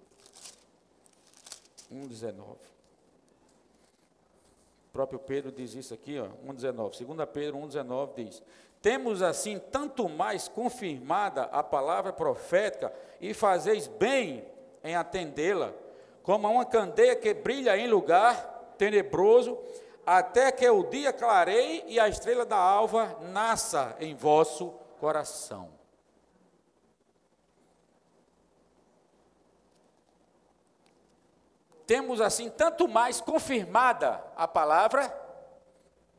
1:19. O próprio Pedro diz isso aqui, ó, 1:19. 2 Pedro 1:19 diz: temos assim tanto mais confirmada a palavra profética e fazeis bem em atendê-la, como uma candeia que brilha em lugar tenebroso, até que o dia clareie e a estrela da alva nasça em vosso coração. Temos assim tanto mais confirmada a palavra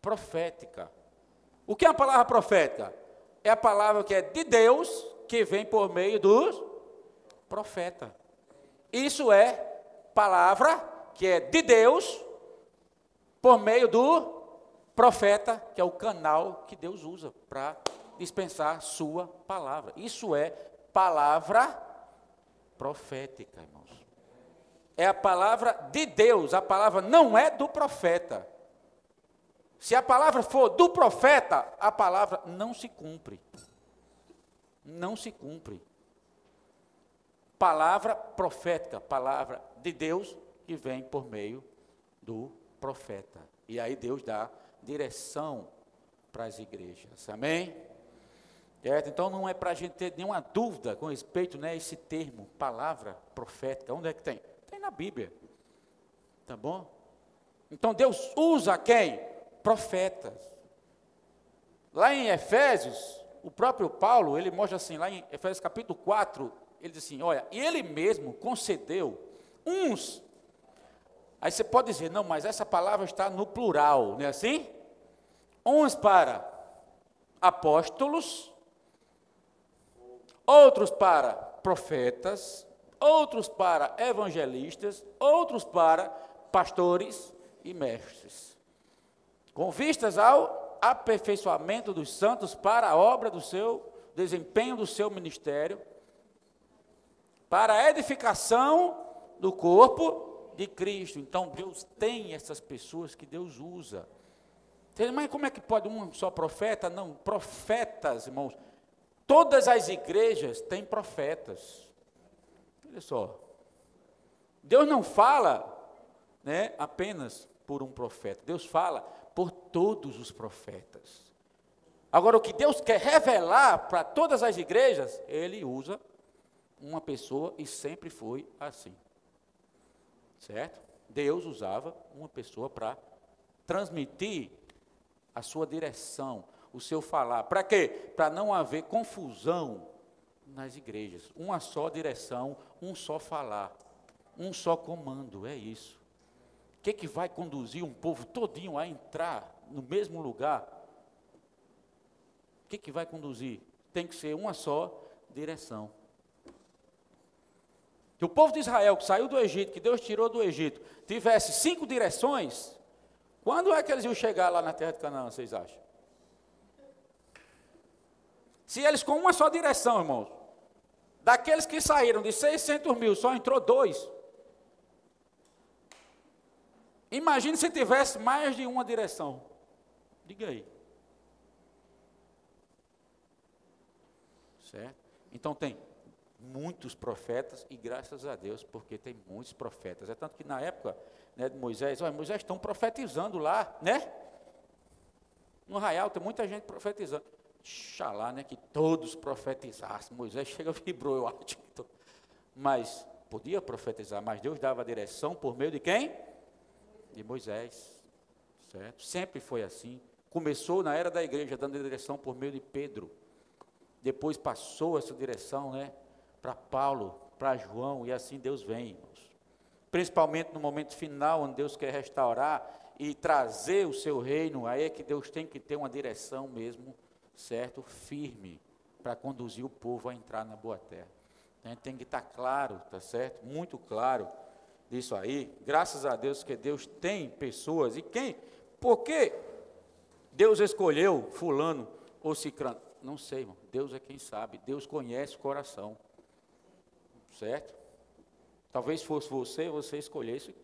profética. O que é a palavra profética? É a palavra que é de Deus, que vem por meio dos profetas. Isso é palavra que é de Deus, por meio do profeta, que é o canal que Deus usa para dispensar sua palavra. Isso é palavra profética, irmãos. é a palavra de Deus, a palavra não é do profeta. Se a palavra for do profeta, a palavra não se cumpre. Não se cumpre. Palavra profética, palavra de Deus que vem por meio do profeta. E aí Deus dá direção para as igrejas. Amém? Certo? Então não é para a gente ter nenhuma dúvida com respeito, né, a esse termo, palavra profética. Onde é que tem? Tem na Bíblia. Tá bom? Então Deus usa quem? Profetas. Lá em Efésios, o próprio Paulo, ele mostra assim, lá em Efésios capítulo 4, ele diz assim, olha, e ele mesmo concedeu uns. Aí você pode dizer, não, mas essa palavra está no plural, não é assim? Uns para apóstolos, outros para profetas, outros para evangelistas, outros para pastores e mestres, com vistas ao aperfeiçoamento dos santos para a obra do seu desempenho do seu ministério, para a edificação do corpo de Cristo. Então Deus tem essas pessoas que Deus usa. Mas como é que pode um só profeta? Não, profetas, irmãos. Todas as igrejas têm profetas. Olha só. Deus não fala, né, apenas por um profeta. Deus fala por todos os profetas. Agora, o que Deus quer revelar para todas as igrejas, Ele usa uma pessoa e sempre foi assim. Certo? Deus usava uma pessoa para transmitir a sua direção, o seu falar. Para quê? Para não haver confusão nas igrejas. Uma só direção, um só falar, um só comando, é isso. O que vai conduzir um povo todinho a entrar no mesmo lugar? O que vai conduzir? Tem que ser uma só direção. Se o povo de Israel que saiu do Egito, que Deus tirou do Egito, tivesse 5 direções, quando é que eles iam chegar lá na terra de Canaã, vocês acham? Se eles com uma só direção, irmãos, daqueles que saíram de 600 mil, só entrou 2. Imagine se tivesse mais de uma direção. Diga aí. Certo? Então tem muitos profetas, e graças a Deus, porque tem muitos profetas. É tanto que na época, né, de Moisés, olha, Moisés estão profetizando lá, né? No arraial tem muita gente profetizando. Xalá, né, que todos profetizassem. Moisés chega, vibrou, eu acho. Mas podia profetizar, mas Deus dava a direção por meio de quem? De Moisés. Certo? Sempre foi assim. Começou na era da igreja, dando a direção por meio de Pedro. Depois passou essa direção, né, para Paulo, para João, e assim Deus vem, irmãos. Principalmente no momento final, onde Deus quer restaurar e trazer o seu reino, aí é que Deus tem que ter uma direção mesmo, certo, firme, para conduzir o povo a entrar na boa terra. A gente tem que estar claro, tá certo? Muito claro disso aí. Graças a Deus que Deus tem pessoas, e quem? Por que Deus escolheu fulano ou cicrano? Não sei, irmão. Deus é quem sabe. Deus conhece o coração. Certo? Talvez fosse você escolhesse,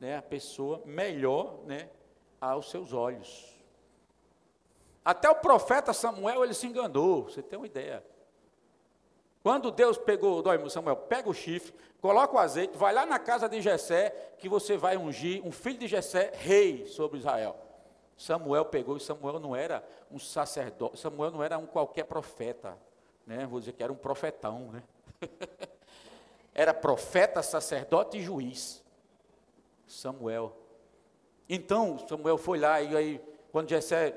né, a pessoa melhor, né, aos seus olhos. Até o profeta Samuel, ele se enganou, você tem uma ideia. Quando Deus pegou, Samuel, pega o chifre, coloca o azeite, vai lá na casa de Jessé, que você vai ungir um filho de Jessé, rei sobre Israel. Samuel pegou, e Samuel não era um sacerdote, Samuel não era um qualquer profeta, né? Vou dizer que era um profetão, né? Era profeta, sacerdote e juiz. Samuel. Então, Samuel foi lá, e aí, quando Jessé,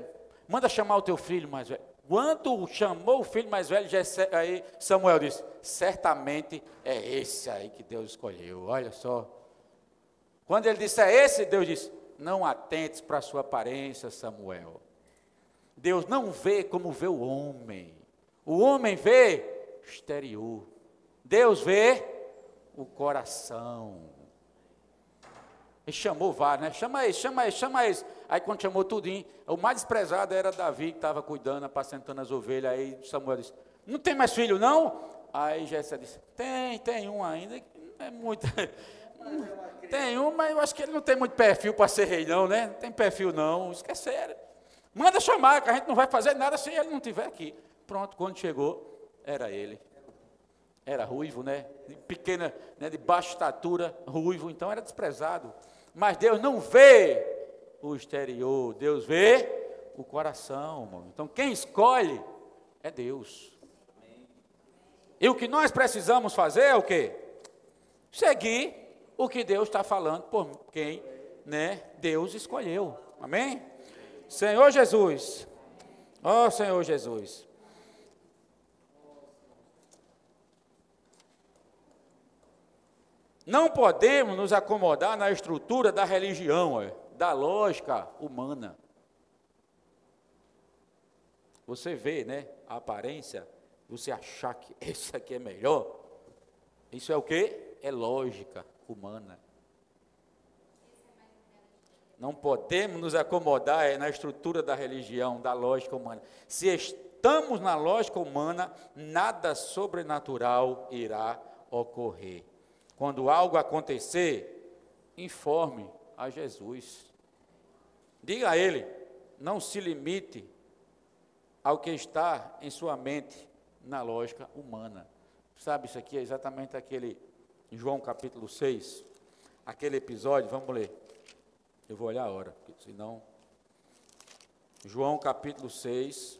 manda chamar o teu filho mais velho. Quando chamou o filho mais velho, Jessé, aí Samuel disse, certamente é esse aí que Deus escolheu, olha só. Quando ele disse, é esse, Deus disse, não atentes para a sua aparência, Samuel. Deus não vê como vê o homem. O homem vê exterior. Deus vê o coração. Ele chamou vários, né? Chama esse. Aí quando chamou tudinho, o mais desprezado era Davi, que estava cuidando, apacentando as ovelhas. Aí Samuel disse, não tem mais filho não? Aí Jessé disse, tem um ainda, não é muito, Tem um, mas eu acho que ele não tem muito perfil para ser rei, não, né? Não tem perfil, não. Esqueceram. Manda chamar, que a gente não vai fazer nada se ele não estiver aqui. Pronto, quando chegou, era ele. Era ruivo, né? Pequena, né? De baixa estatura, ruivo, então era desprezado. Mas Deus não vê o exterior, Deus vê o coração, irmão. Então quem escolhe é Deus. E o que nós precisamos fazer é o quê? Seguir o que Deus está falando por quem, né, Deus escolheu. Amém? Senhor Jesus. Ó Senhor Jesus. Não podemos nos acomodar na estrutura da religião, da lógica humana. Você vê, né, a aparência, você achar que esse aqui é melhor. Isso é o quê? É lógica humana. Não podemos nos acomodar na estrutura da religião, da lógica humana. Se estamos na lógica humana, nada sobrenatural irá ocorrer. Quando algo acontecer, informe a Jesus. Diga a ele, não se limite ao que está em sua mente na lógica humana. Sabe, isso aqui é exatamente aquele, João capítulo 6, aquele episódio, vamos ler. Eu vou olhar a hora, porque senão... João capítulo 6...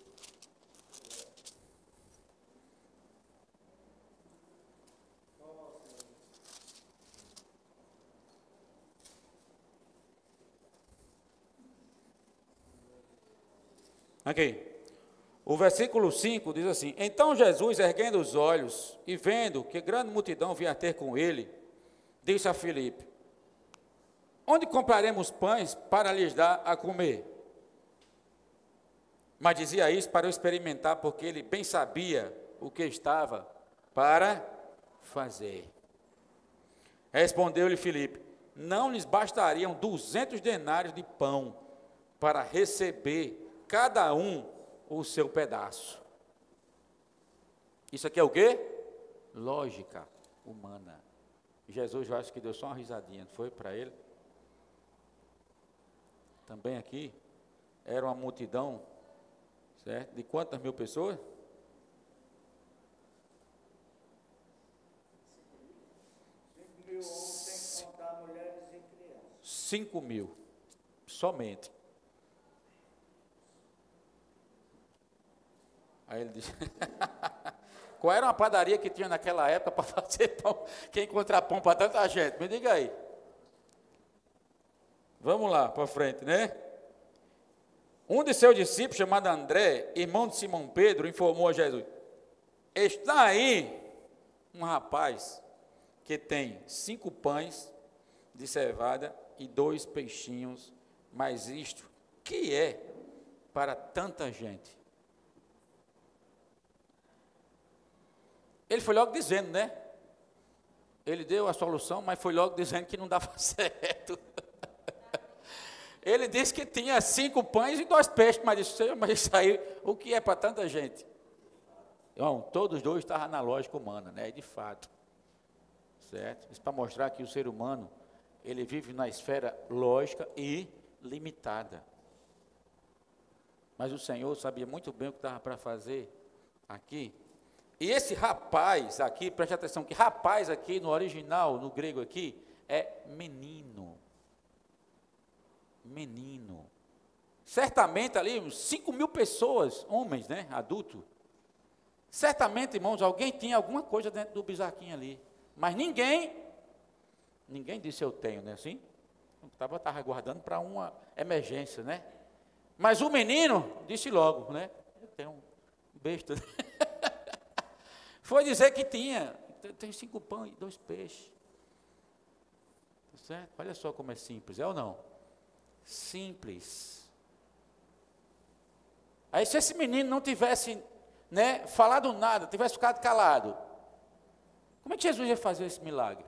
Aqui, o versículo 5 diz assim: Então Jesus, erguendo os olhos e vendo que grande multidão vinha ter com ele, disse a Filipe: Onde compraremos pães para lhes dar a comer? Mas dizia isso para experimentar, porque ele bem sabia o que estava para fazer. Respondeu-lhe Filipe: Não lhes bastariam 200 denários de pão para receber cada um o seu pedaço. Isso aqui é o quê? Lógica humana. Jesus, eu acho que deu só uma risadinha, não foi para ele? Também aqui, era uma multidão, certo? De quantas mil pessoas? 5 mil, somente. Aí ele disse, qual era uma padaria que tinha naquela época para fazer pão, que encontrar pão para tanta gente? Me diga aí. Vamos lá, para frente, né? Um de seus discípulos, chamado André, irmão de Simão Pedro, informou a Jesus: Está aí um rapaz que tem 5 pães de cevada e 2 peixinhos, mas isto, que é para tanta gente? Ele foi logo dizendo, né? Ele deu a solução, mas foi logo dizendo que não dava certo. Ele disse que tinha 5 pães e 2 peixes, mas isso aí, o que é para tanta gente? Irmão, todos os dois estavam na lógica humana, né? De fato. Certo? Isso para mostrar que o ser humano, ele vive na esfera lógica e limitada. Mas o Senhor sabia muito bem o que estava para fazer aqui. E esse rapaz aqui, preste atenção, que rapaz aqui, no original, no grego aqui, é menino. Menino. Certamente ali, 5 mil pessoas, homens, né, adultos. Certamente, irmãos, alguém tinha alguma coisa dentro do bisaquinho ali. Mas ninguém disse eu tenho, né, assim? Estava aguardando para uma emergência, né? Mas o menino disse logo, né? Eu tenho um besta. Foi dizer que tinha. Tem 5 pães e 2 peixes. Certo? Olha só como é simples, é ou não? Simples. Aí se esse menino não tivesse, né, falado nada, tivesse ficado calado, como é que Jesus ia fazer esse milagre?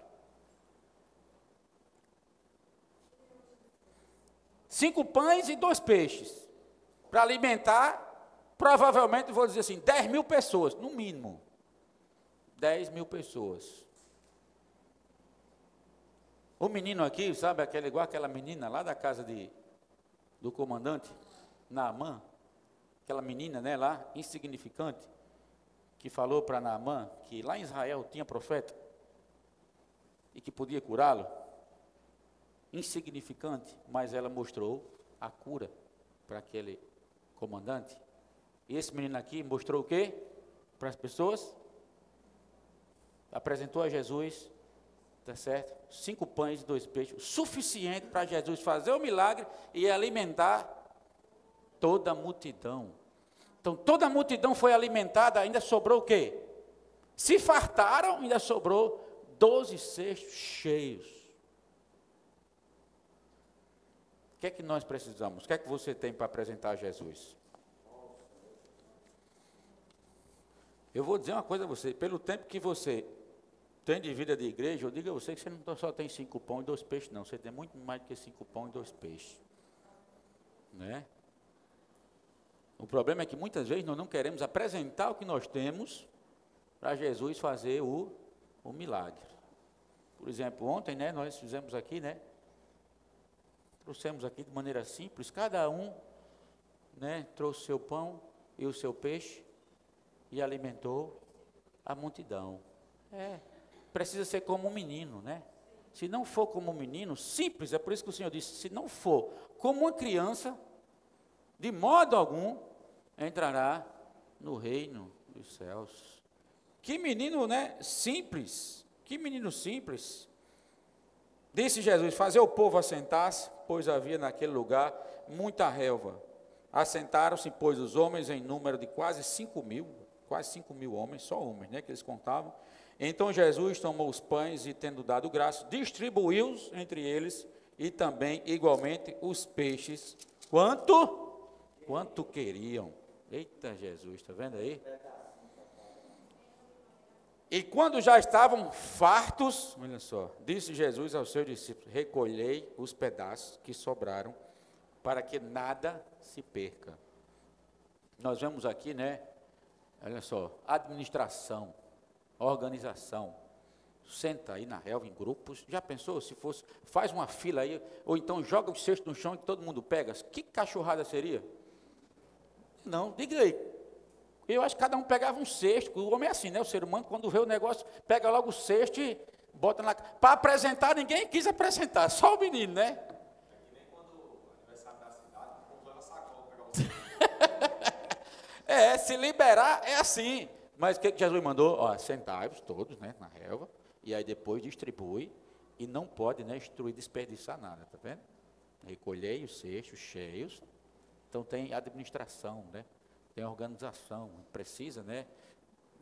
5 pães e 2 peixes. Para alimentar, provavelmente, vou dizer assim, 10 mil pessoas, no mínimo. 10 mil pessoas. O menino aqui, sabe, igual aquela menina lá da casa do comandante, Naamã, aquela menina, né, lá, insignificante, que falou para Naamã que lá em Israel tinha profeta e que podia curá-lo. Insignificante, mas ela mostrou a cura para aquele comandante. E esse menino aqui mostrou o quê? Para as pessoas? Apresentou a Jesus, tá certo? 5 pães e 2 peixes, o suficiente para Jesus fazer o milagre e alimentar toda a multidão. Então, toda a multidão foi alimentada, ainda sobrou o quê? Se fartaram, ainda sobrou 12 cestos cheios. O que é que nós precisamos? O que é que você tem para apresentar a Jesus? Eu vou dizer uma coisa a você, pelo tempo que você tem de vida de igreja, eu digo a você que você não só tem 5 pães e 2 peixes, não, você tem muito mais do que 5 pães e 2 peixes. Né? O problema é que muitas vezes nós não queremos apresentar o que nós temos para Jesus fazer o milagre. Por exemplo, ontem, né, nós fizemos aqui, né, trouxemos aqui de maneira simples, cada um, né, trouxe o seu pão e o seu peixe e alimentou a multidão. Precisa ser como um menino, né? Se não for como um menino, simples, é por isso que o Senhor disse, se não for como uma criança, de modo algum, entrará no reino dos céus. Que menino, né? Simples, que menino simples. Disse Jesus, fazer o povo assentar-se, pois havia naquele lugar muita relva. Assentaram-se, pois, os homens em número de quase 5 mil homens, só homens, né, que eles contavam. Então Jesus tomou os pães e, tendo dado graça, distribuiu-os entre eles e também, igualmente, os peixes. Quanto queriam. Eita Jesus, está vendo aí? E quando já estavam fartos, olha só, disse Jesus aos seus discípulos, recolhei os pedaços que sobraram, para que nada se perca. Nós vemos aqui, né, olha só, administração, organização. Senta aí na relva em grupos. Já pensou se fosse, faz uma fila aí, ou então joga o cesto no chão e todo mundo pega? Que cachorrada seria? Não, diga aí. Eu acho que cada um pegava um cesto. O homem é assim, né? O ser humano, quando vê o negócio, pega logo o cesto e bota na... Para apresentar, ninguém quis apresentar, só o menino, né? É que nem quando o aniversário da cidade, o povo leva sacola pegar o se liberar é assim. Mas o que Jesus mandou? Ó, sentai-vos todos, né, na relva, e aí depois distribui, e não pode, né, instruir, desperdiçar nada, tá vendo? Recolhei os cestos cheios, então tem administração, né, tem organização, precisa, né,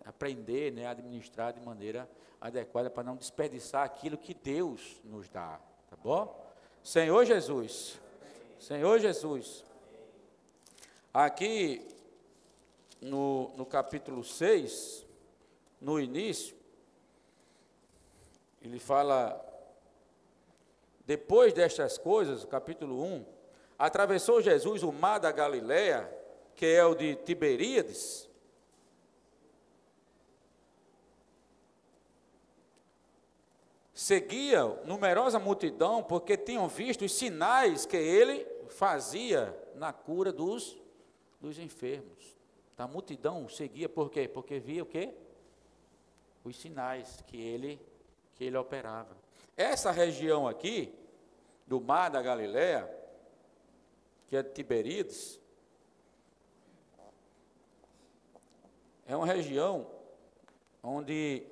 aprender, né, a administrar de maneira adequada para não desperdiçar aquilo que Deus nos dá, tá bom? Senhor Jesus, aqui no capítulo 6, no início, ele fala, depois destas coisas, capítulo 1, atravessou Jesus o mar da Galileia, que é o de Tiberíades, seguia numerosa multidão, porque tinham visto os sinais que ele fazia na cura dos enfermos. A multidão seguia por quê? Porque via o quê? Os sinais que ele operava. Essa região aqui, do mar da Galileia, que é de Tiberíades, é uma região onde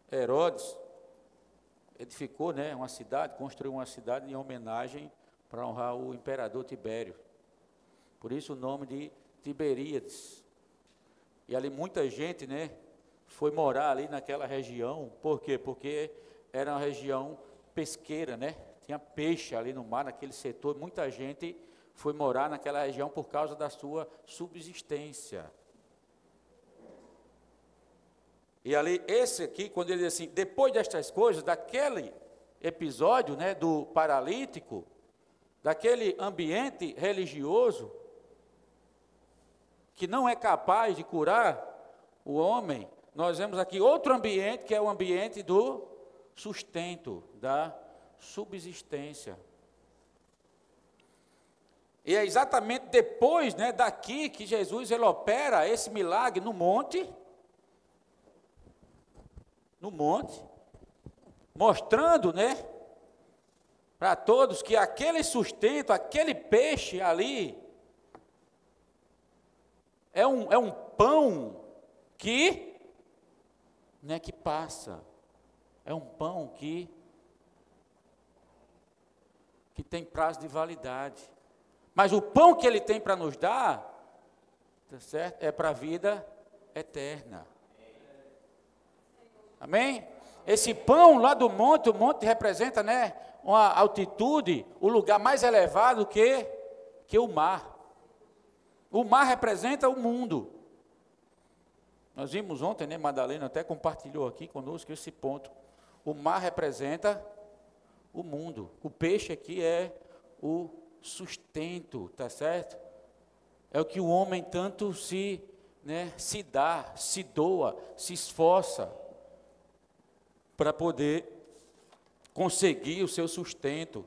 Herodes edificou, né, uma cidade, construiu uma cidade em homenagem para honrar o imperador Tibério. Por isso o nome de Tiberíades. E ali muita gente, né, foi morar ali naquela região. Por quê? Porque era uma região pesqueira, né? Tinha peixe ali no mar, naquele setor. Muita gente foi morar naquela região por causa da sua subsistência. E ali, esse aqui, quando ele diz assim, depois destas coisas, daquele episódio, né, do paralítico, daquele ambiente religioso, que não é capaz de curar o homem, nós vemos aqui outro ambiente, que é o ambiente do sustento, da subsistência. E é exatamente depois, né, daqui que Jesus ele opera esse milagre no monte, mostrando, né, para todos que aquele sustento, aquele peixe ali, é um pão que, né, que passa, é um pão que tem prazo de validade. Mas o pão que ele tem para nos dar, tá certo? É para a vida eterna. Amém? Esse pão lá do monte, o monte representa, né, uma altitude, o lugar mais elevado que o mar. O mar representa o mundo. Nós vimos ontem, né, Madalena até compartilhou aqui conosco esse ponto. O mar representa o mundo. O peixe aqui é o sustento, tá certo? É o que o homem tanto se dá, se doa, se esforça para poder conseguir o seu sustento.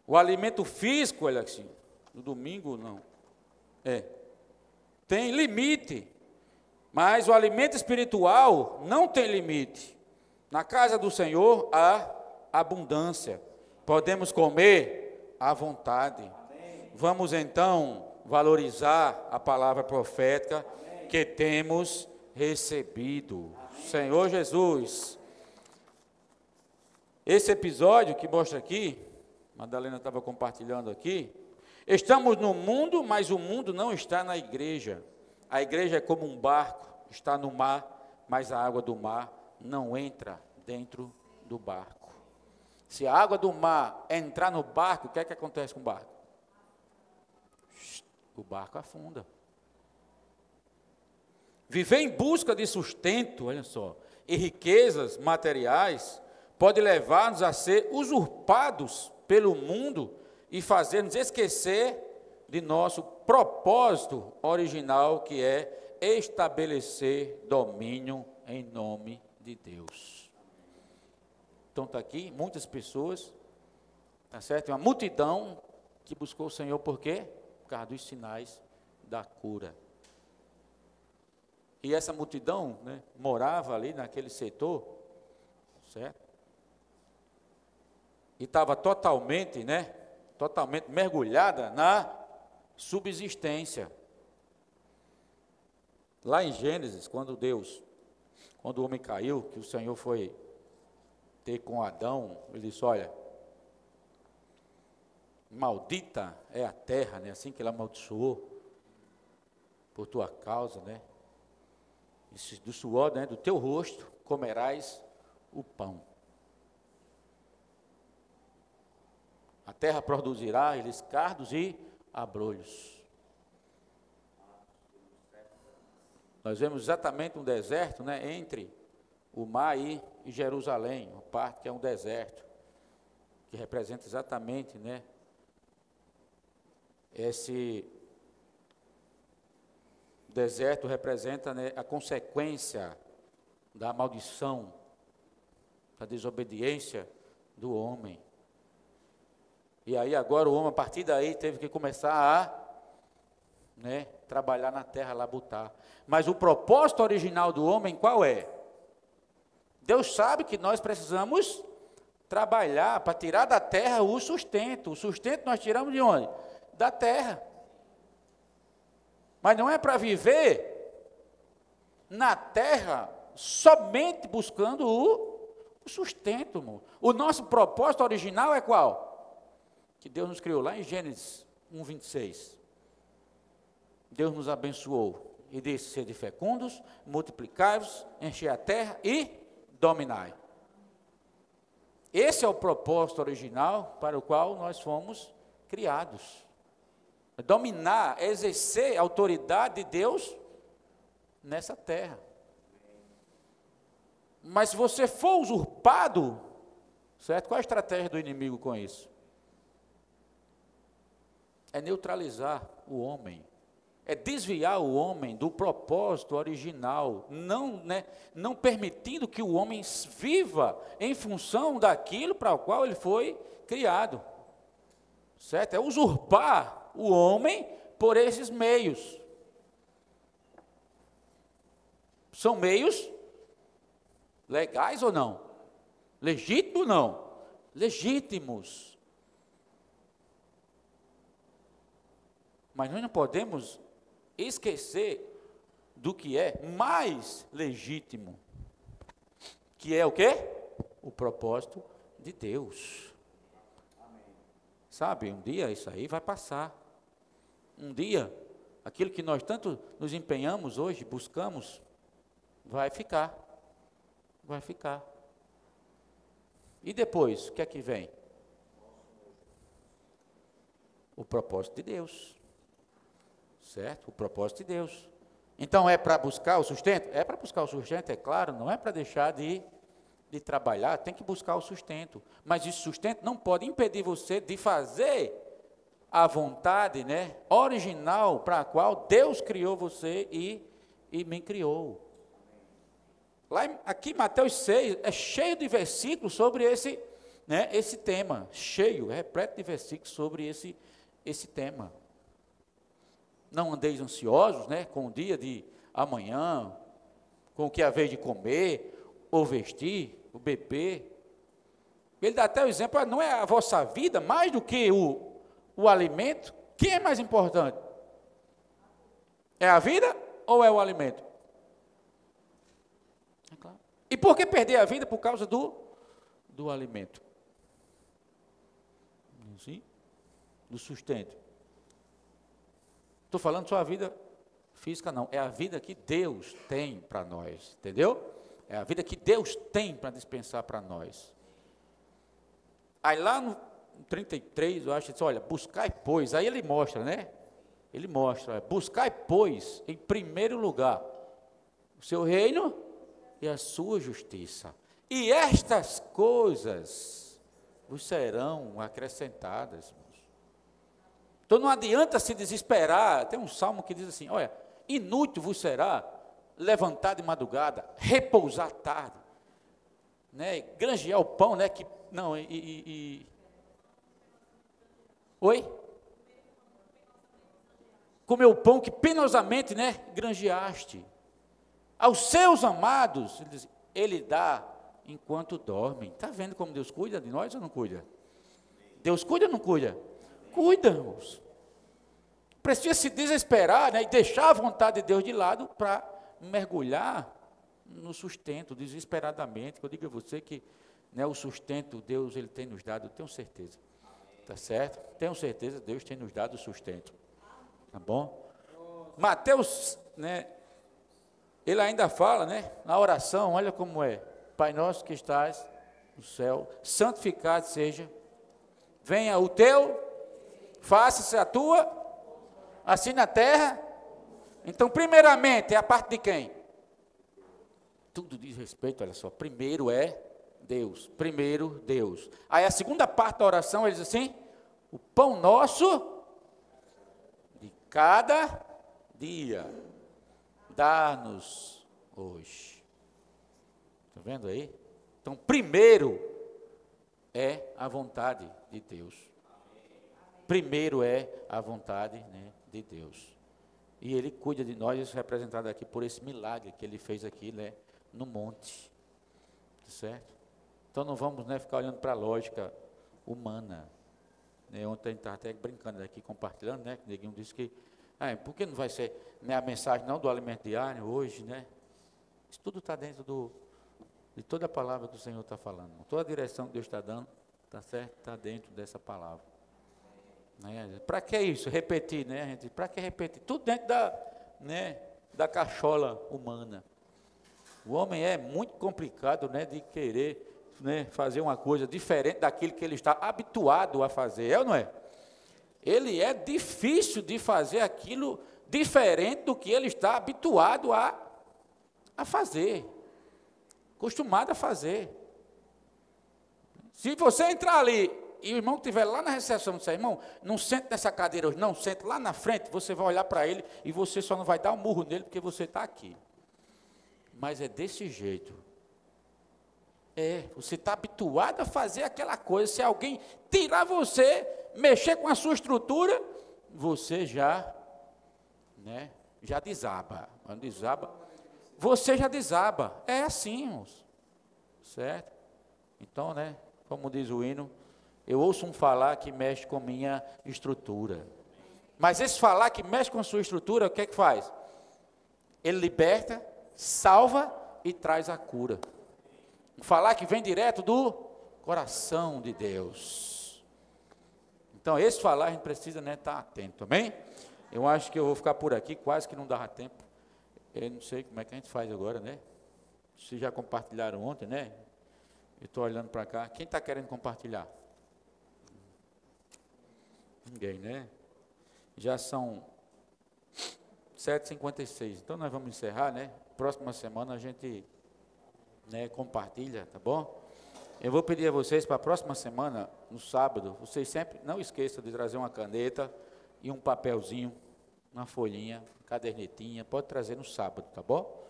O alimento físico, olha assim, no domingo não, tem limite, mas o alimento espiritual não tem limite. Na casa do Senhor há abundância, podemos comer à vontade. Vamos então valorizar a palavra profética que temos recebido. Senhor Jesus, esse episódio que mostra aqui, Madalena estava compartilhando aqui, estamos no mundo, mas o mundo não está na igreja. A igreja é como um barco, está no mar, mas a água do mar não entra dentro do barco. Se a água do mar entrar no barco, o que é que acontece com o barco? O barco afunda. Viver em busca de sustento, olha só, e riquezas materiais, pode levar-nos a ser usurpados pelo mundo e fazer-nos esquecer de nosso propósito original, que é estabelecer domínio em nome de Deus. Então está aqui, muitas pessoas, tá certo? Uma multidão que buscou o Senhor, por quê? Por causa dos sinais da cura. E essa multidão, né, morava ali naquele setor, certo? E estava totalmente mergulhada na subsistência. Lá em Gênesis, quando o homem caiu, que o Senhor foi ter com Adão, ele disse, olha, maldita é a terra, né? Assim que ele amaldiçoou por tua causa, né? Do suor, né, do teu rosto comerás o pão. A terra produzirá eles cardos e abrolhos. Nós vemos exatamente um deserto, né, entre o mar e Jerusalém, uma parte que é um deserto, que representa exatamente, né, esse deserto representa, né, a consequência da maldição, da desobediência do homem. E aí agora o homem, a partir daí, teve que começar a, né, trabalhar na terra, labutar. Mas o propósito original do homem qual é? Deus sabe que nós precisamos trabalhar para tirar da terra o sustento. O sustento nós tiramos de onde? Da terra. Mas não é para viver na terra somente buscando o sustento, irmão. O nosso propósito original é qual? Que Deus nos criou lá em Gênesis 1:26. Deus nos abençoou e disse: sede fecundos, multiplicai-vos, enchei a terra e dominai. Esse é o propósito original para o qual nós fomos criados. Dominar, exercer a autoridade de Deus nessa terra. Mas se você for usurpado, certo? Qual a estratégia do inimigo com isso? É neutralizar o homem, É desviar o homem do propósito original, não permitindo que o homem viva em função daquilo para o qual ele foi criado. Certo? É usurpar o homem por esses meios. São meios legais ou não? Legítimos ou não? Legítimos. Mas nós não podemos esquecer do que é mais legítimo, que é o quê? O propósito de Deus. Sabe, um dia isso aí vai passar. Um dia, aquilo que nós tanto nos empenhamos hoje, buscamos, vai ficar. Vai ficar. E depois, o que é que vem? O propósito de Deus. Certo? O propósito de Deus. Então é para buscar o sustento? É para buscar o sustento, é claro, não é para deixar de trabalhar, tem que buscar o sustento. Mas esse sustento não pode impedir você de fazer a vontade, né, original para a qual Deus criou você e me criou. Aqui Mateus 6 é cheio de versículos sobre esse tema, cheio, repleto de versículos sobre esse tema. Não andeis ansiosos, né, com o dia de amanhã, com o que haver de comer, ou vestir, ou beber. Ele dá até o exemplo, não é a vossa vida mais do que o alimento? Quem é mais importante? É a vida ou é o alimento? É claro. E por que perder a vida? Por causa do alimento. Sim? Do sustento. Estou falando só a vida física, não. É a vida que Deus tem para nós, entendeu? É a vida que Deus tem para dispensar para nós. Aí lá no 33, eu acho, olha, buscai, pois, aí ele mostra, né? Ele mostra, buscai, pois, em primeiro lugar, o seu reino e a sua justiça. E estas coisas vos serão acrescentadas. Então não adianta se desesperar. Tem um salmo que diz assim, olha, inútil vos será levantar de madrugada, repousar tarde, né? Granjear o pão, né? Oi? Comer o pão que penosamente, né, granjeaste. Aos seus amados, ele dá enquanto dormem. Está vendo como Deus cuida de nós ou não cuida? Deus cuida ou não cuida? Cuida, irmãos. Precisa se desesperar, né, e deixar a vontade de Deus de lado para mergulhar no sustento, desesperadamente. Eu digo a você que, né, o sustento Deus ele tem nos dado, eu tenho certeza. Tá certo? Tenho certeza, Deus tem nos dado o sustento. Tá bom? Mateus, né, ele ainda fala, né, na oração, olha como é. Pai nosso que estás no céu, santificado seja, venha o teu, faça-se a tua, assim na terra. Então, primeiramente, é a parte de quem? Tudo diz respeito, olha só, primeiro é Deus, primeiro Deus. Aí a segunda parte da oração, ele diz assim, o pão nosso de cada dia, dá-nos hoje. Está vendo aí? Então, primeiro é a vontade de Deus. Primeiro é a vontade, né, de Deus. E Ele cuida de nós, isso é representado aqui por esse milagre que Ele fez aqui, né, no monte. Certo? Então não vamos, né, ficar olhando para a lógica humana. Né, ontem a gente estava até brincando aqui, compartilhando, né, que ninguém disse que, por que não vai ser, né, a mensagem não do alimento diário hoje, né? Isso tudo está dentro de toda a palavra que o Senhor está falando. Toda a direção que Deus está dando, está certo? Está dentro dessa palavra. Né? Para que isso? Repetir, né, gente? Para que repetir? Tudo dentro da cachola humana. O homem é muito complicado, né, de querer, né, fazer uma coisa diferente daquilo que ele está habituado a fazer, é ou não é? Ele é difícil de fazer aquilo diferente do que ele está habituado a fazer, acostumado a fazer. Se você entrar ali e o irmão que estiver lá na recepção, disser, irmão, não sente nessa cadeira hoje, não, sente lá na frente, você vai olhar para ele e você só não vai dar um murro nele porque você está aqui. Mas é desse jeito. Você está habituado a fazer aquela coisa. Se alguém tirar você, mexer com a sua estrutura, você já desaba. Quando desaba, você já desaba. É assim, irmãos. Certo? Então, como diz o hino, eu ouço um falar que mexe com minha estrutura. Mas esse falar que mexe com a sua estrutura, o que é que faz? Ele liberta, salva e traz a cura. Um falar que vem direto do coração de Deus. Então, esse falar a gente precisa estar atento, amém? Eu acho que eu vou ficar por aqui, quase que não dava tempo. Eu não sei como é que a gente faz agora, né? Vocês já compartilharam ontem, né? Eu estou olhando para cá. Quem está querendo compartilhar? Ninguém, né? Já são 7h56. Então, nós vamos encerrar, né? Próxima semana a gente compartilha, tá bom? Eu vou pedir a vocês para a próxima semana, no sábado, vocês sempre não esqueçam de trazer uma caneta e um papelzinho, uma folhinha, cadernetinha, pode trazer no sábado, tá bom?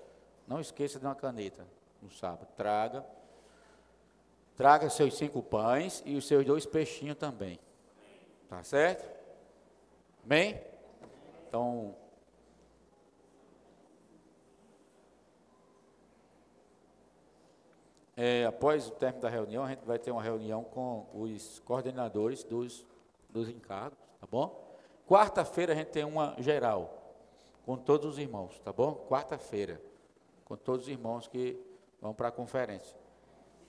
Não esqueça de uma caneta no sábado, traga seus 5 pães e os seus 2 peixinhos também, tá certo? Amém? Então, após o término da reunião, a gente vai ter uma reunião com os coordenadores dos encargos, tá bom? Quarta-feira a gente tem uma geral, com todos os irmãos, tá bom? Quarta-feira, com todos os irmãos que vão para a conferência.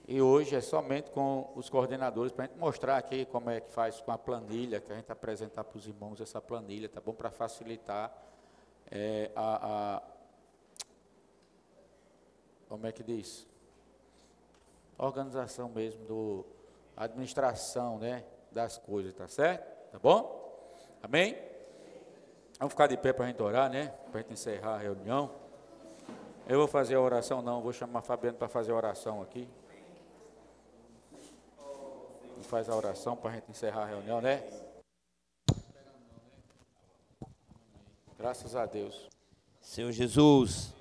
E hoje é somente com os coordenadores, para a gente mostrar aqui como é que faz com a planilha, que a gente apresentar para os irmãos essa planilha, tá bom? Para facilitar como é que diz? Organização mesmo, administração, das coisas, tá certo? Tá bom? Amém? Vamos ficar de pé para a gente orar, para a gente encerrar a reunião. Eu vou fazer a oração, não, vou chamar a Fabiana para fazer a oração aqui. Faz a oração para a gente encerrar a reunião, Graças a Deus. Senhor Jesus,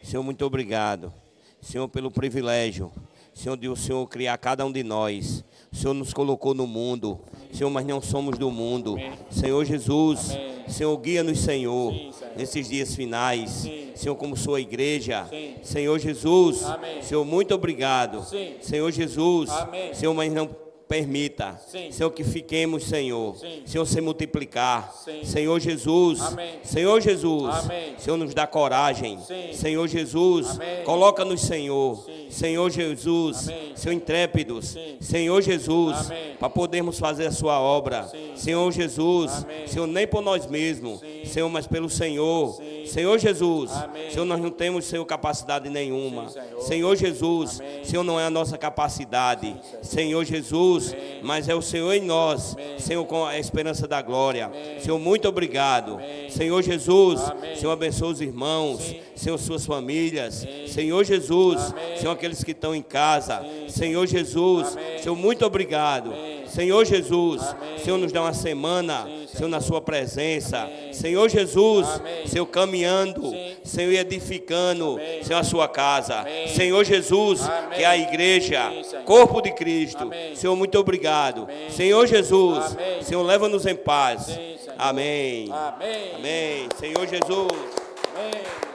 Senhor, muito obrigado. Senhor, pelo privilégio, Senhor, de o Senhor criar cada um de nós. O Senhor nos colocou no mundo, Senhor, mas não somos do mundo. Amém. Senhor Jesus, amém. Senhor, guia-nos, Senhor, sim, nesses dias finais. Sim. Senhor, como sua igreja. Sim. Senhor Jesus, amém. Senhor, muito obrigado. Sim. Senhor Jesus, amém. Senhor, mas não permita, sim, Senhor, que fiquemos, Senhor, sim, Senhor, se multiplicar, sim, Senhor Jesus, amém. Senhor Jesus, amém. Senhor, nos dá coragem, sim, Senhor Jesus, amém. Coloca-nos, Senhor, sim, Senhor Jesus, amém. Senhor, intrépidos, sim, Senhor Jesus, para podermos fazer a sua obra, sim, Senhor Jesus, amém. Senhor, nem por nós mesmos, sim, Senhor, mas pelo Senhor, sim, Senhor Jesus, amém. Senhor, nós não temos, Senhor, capacidade nenhuma, sim, Senhor Jesus, amém. Senhor, não é a nossa capacidade, sim, Senhor Jesus, amém. Mas é o Senhor em nós, amém. Senhor, com a esperança da glória, amém. Senhor, muito obrigado, amém. Senhor Jesus, amém. Senhor, abençoa os irmãos, sim, Senhor, suas famílias, sim, Senhor Jesus, amém. Senhor, aqueles que estão em casa, sim, Senhor Jesus, amém. Senhor, muito obrigado, amém. Senhor Jesus, amém. Senhor, nos dá uma semana, sim, Senhor, na sua presença, amém. Senhor Jesus, amém. Senhor, caminhando, sim, Senhor, edificando, amém. Senhor, a sua casa, amém. Senhor Jesus, amém. Que é a igreja, sim, corpo de Cristo, amém. Senhor, muito obrigado, amém. Senhor Jesus, amém. Senhor, leva-nos em paz, sim, amém. Amém, amém, Senhor Jesus, amém.